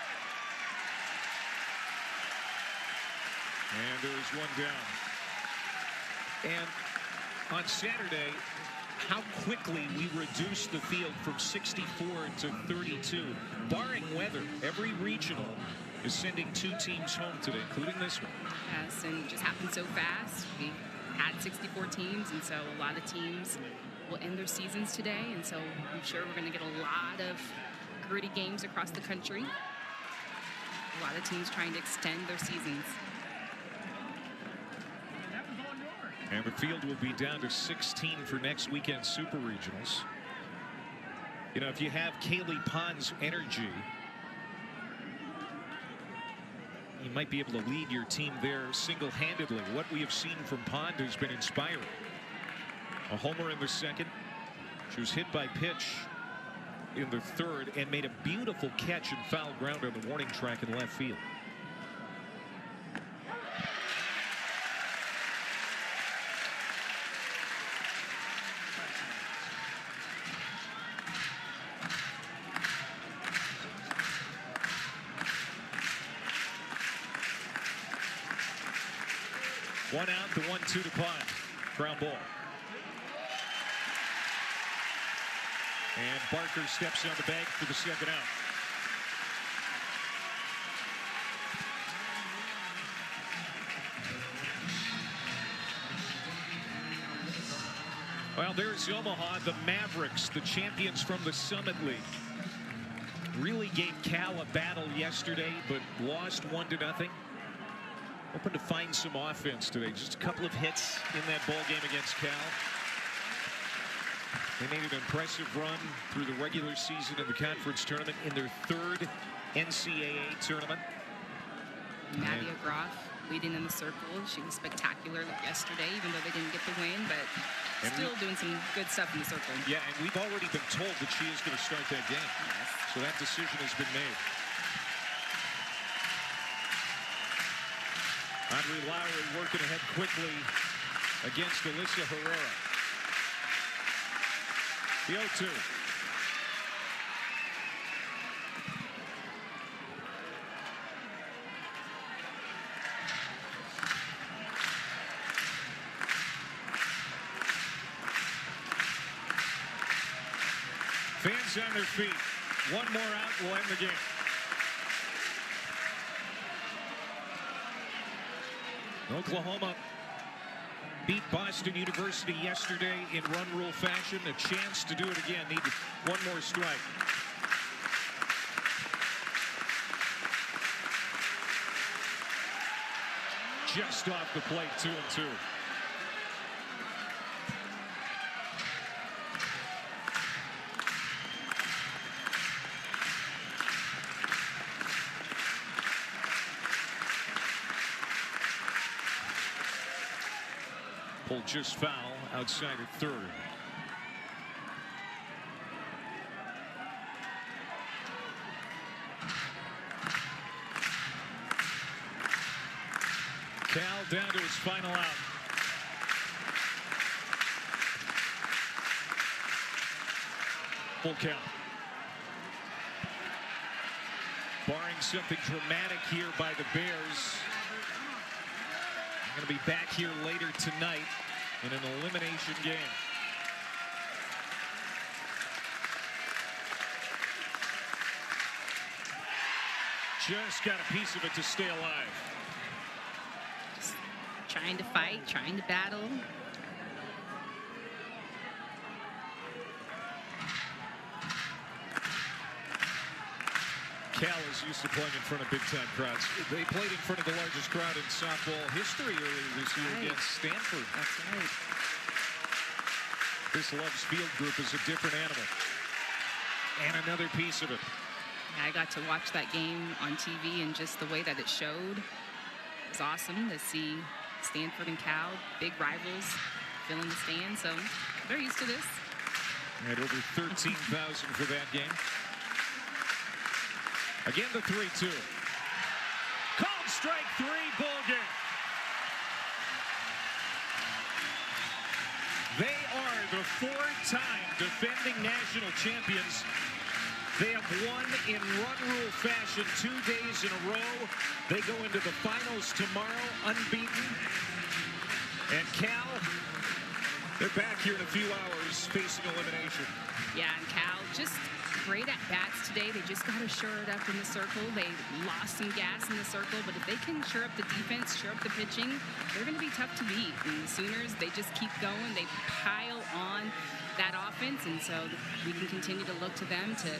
And there's one down. And on Saturday, how quickly we reduced the field from 64 to 32. Barring weather, every regional is sending 2 teams home today, including this one. Yes, and it just happened so fast. We had 64 teams, and so a lot of teams will end their seasons today. And so I'm sure we're going to get a lot of gritty games across the country. A lot of teams trying to extend their seasons. And the field will be down to 16 for next weekend's Super Regionals. You know, if you have Kaylee Pond's energy, you might be able to lead your team there single-handedly. What we have seen from Pond has been inspiring. A homer in the second. She was hit by pitch in the third and made a beautiful catch and foul ground on the warning track in left field. One out, the 1-2 to Pond. Ground ball. And Barker steps on the bag for the second out. Well, there's Omaha, the Mavericks, the champions from the Summit League. Really gave Cal a battle yesterday, but lost 1-0. Hoping to find some offense today. Just a couple of hits in that ball game against Cal. They made an impressive run through the regular season and the conference tournament in their third NCAA tournament. Nadia Groff leading in the circle. She was spectacular yesterday, even though they didn't get the win, but still doing some good stuff in the circle. Yeah, and we've already been told that she is going to start that game. Yes. So that decision has been made. Audrey Lowry working ahead quickly against Alyssa Herrera. The 0-2. Fans on their feet. One more out will end the game. Oklahoma beat Boston University yesterday in run rule fashion. A chance to do it again. Need one more strike. Just off the plate, 2-2. will just foul outside at third. Cal down to his final out. Full count. Barring something dramatic here by the Bears, I'm going to be back here later tonight in an elimination game. Just got a piece of it to stay alive. Just trying to fight, trying to battle. Cal is used to playing in front of big-time crowds. They played in front of the largest crowd in softball history earlier this year against Stanford. That's right. This Love's Field group is a different animal. And another piece of it. I got to watch that game on TV, and just the way that it showed, it was awesome to see Stanford and Cal, big rivals, filling the stand. So they're used to this. Had over 13,000 for that game. Again, the 3-2. Called strike three, ball game. They are the four-time defending national champions. They have won in run rule fashion 2 days in a row. They go into the finals tomorrow unbeaten. And Cal, they're back here in a few hours facing elimination. Yeah, and Cal just great at bats today. They just got to shore it up in the circle. They lost some gas in the circle, but if they can shore up the defense, shore up the pitching, they're going to be tough to beat. And the Sooners, they just keep going. They pile on that offense, and so we can continue to look to them to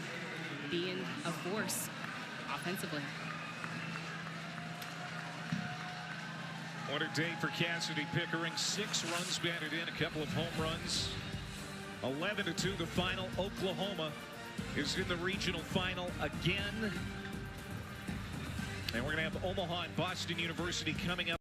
be in a force offensively. What a day for Cassidy Pickering. 6 runs batted in, a couple of home runs. 11-2 the final. Oklahoma is in the regional final again. And we're going to have Omaha and Boston University coming up.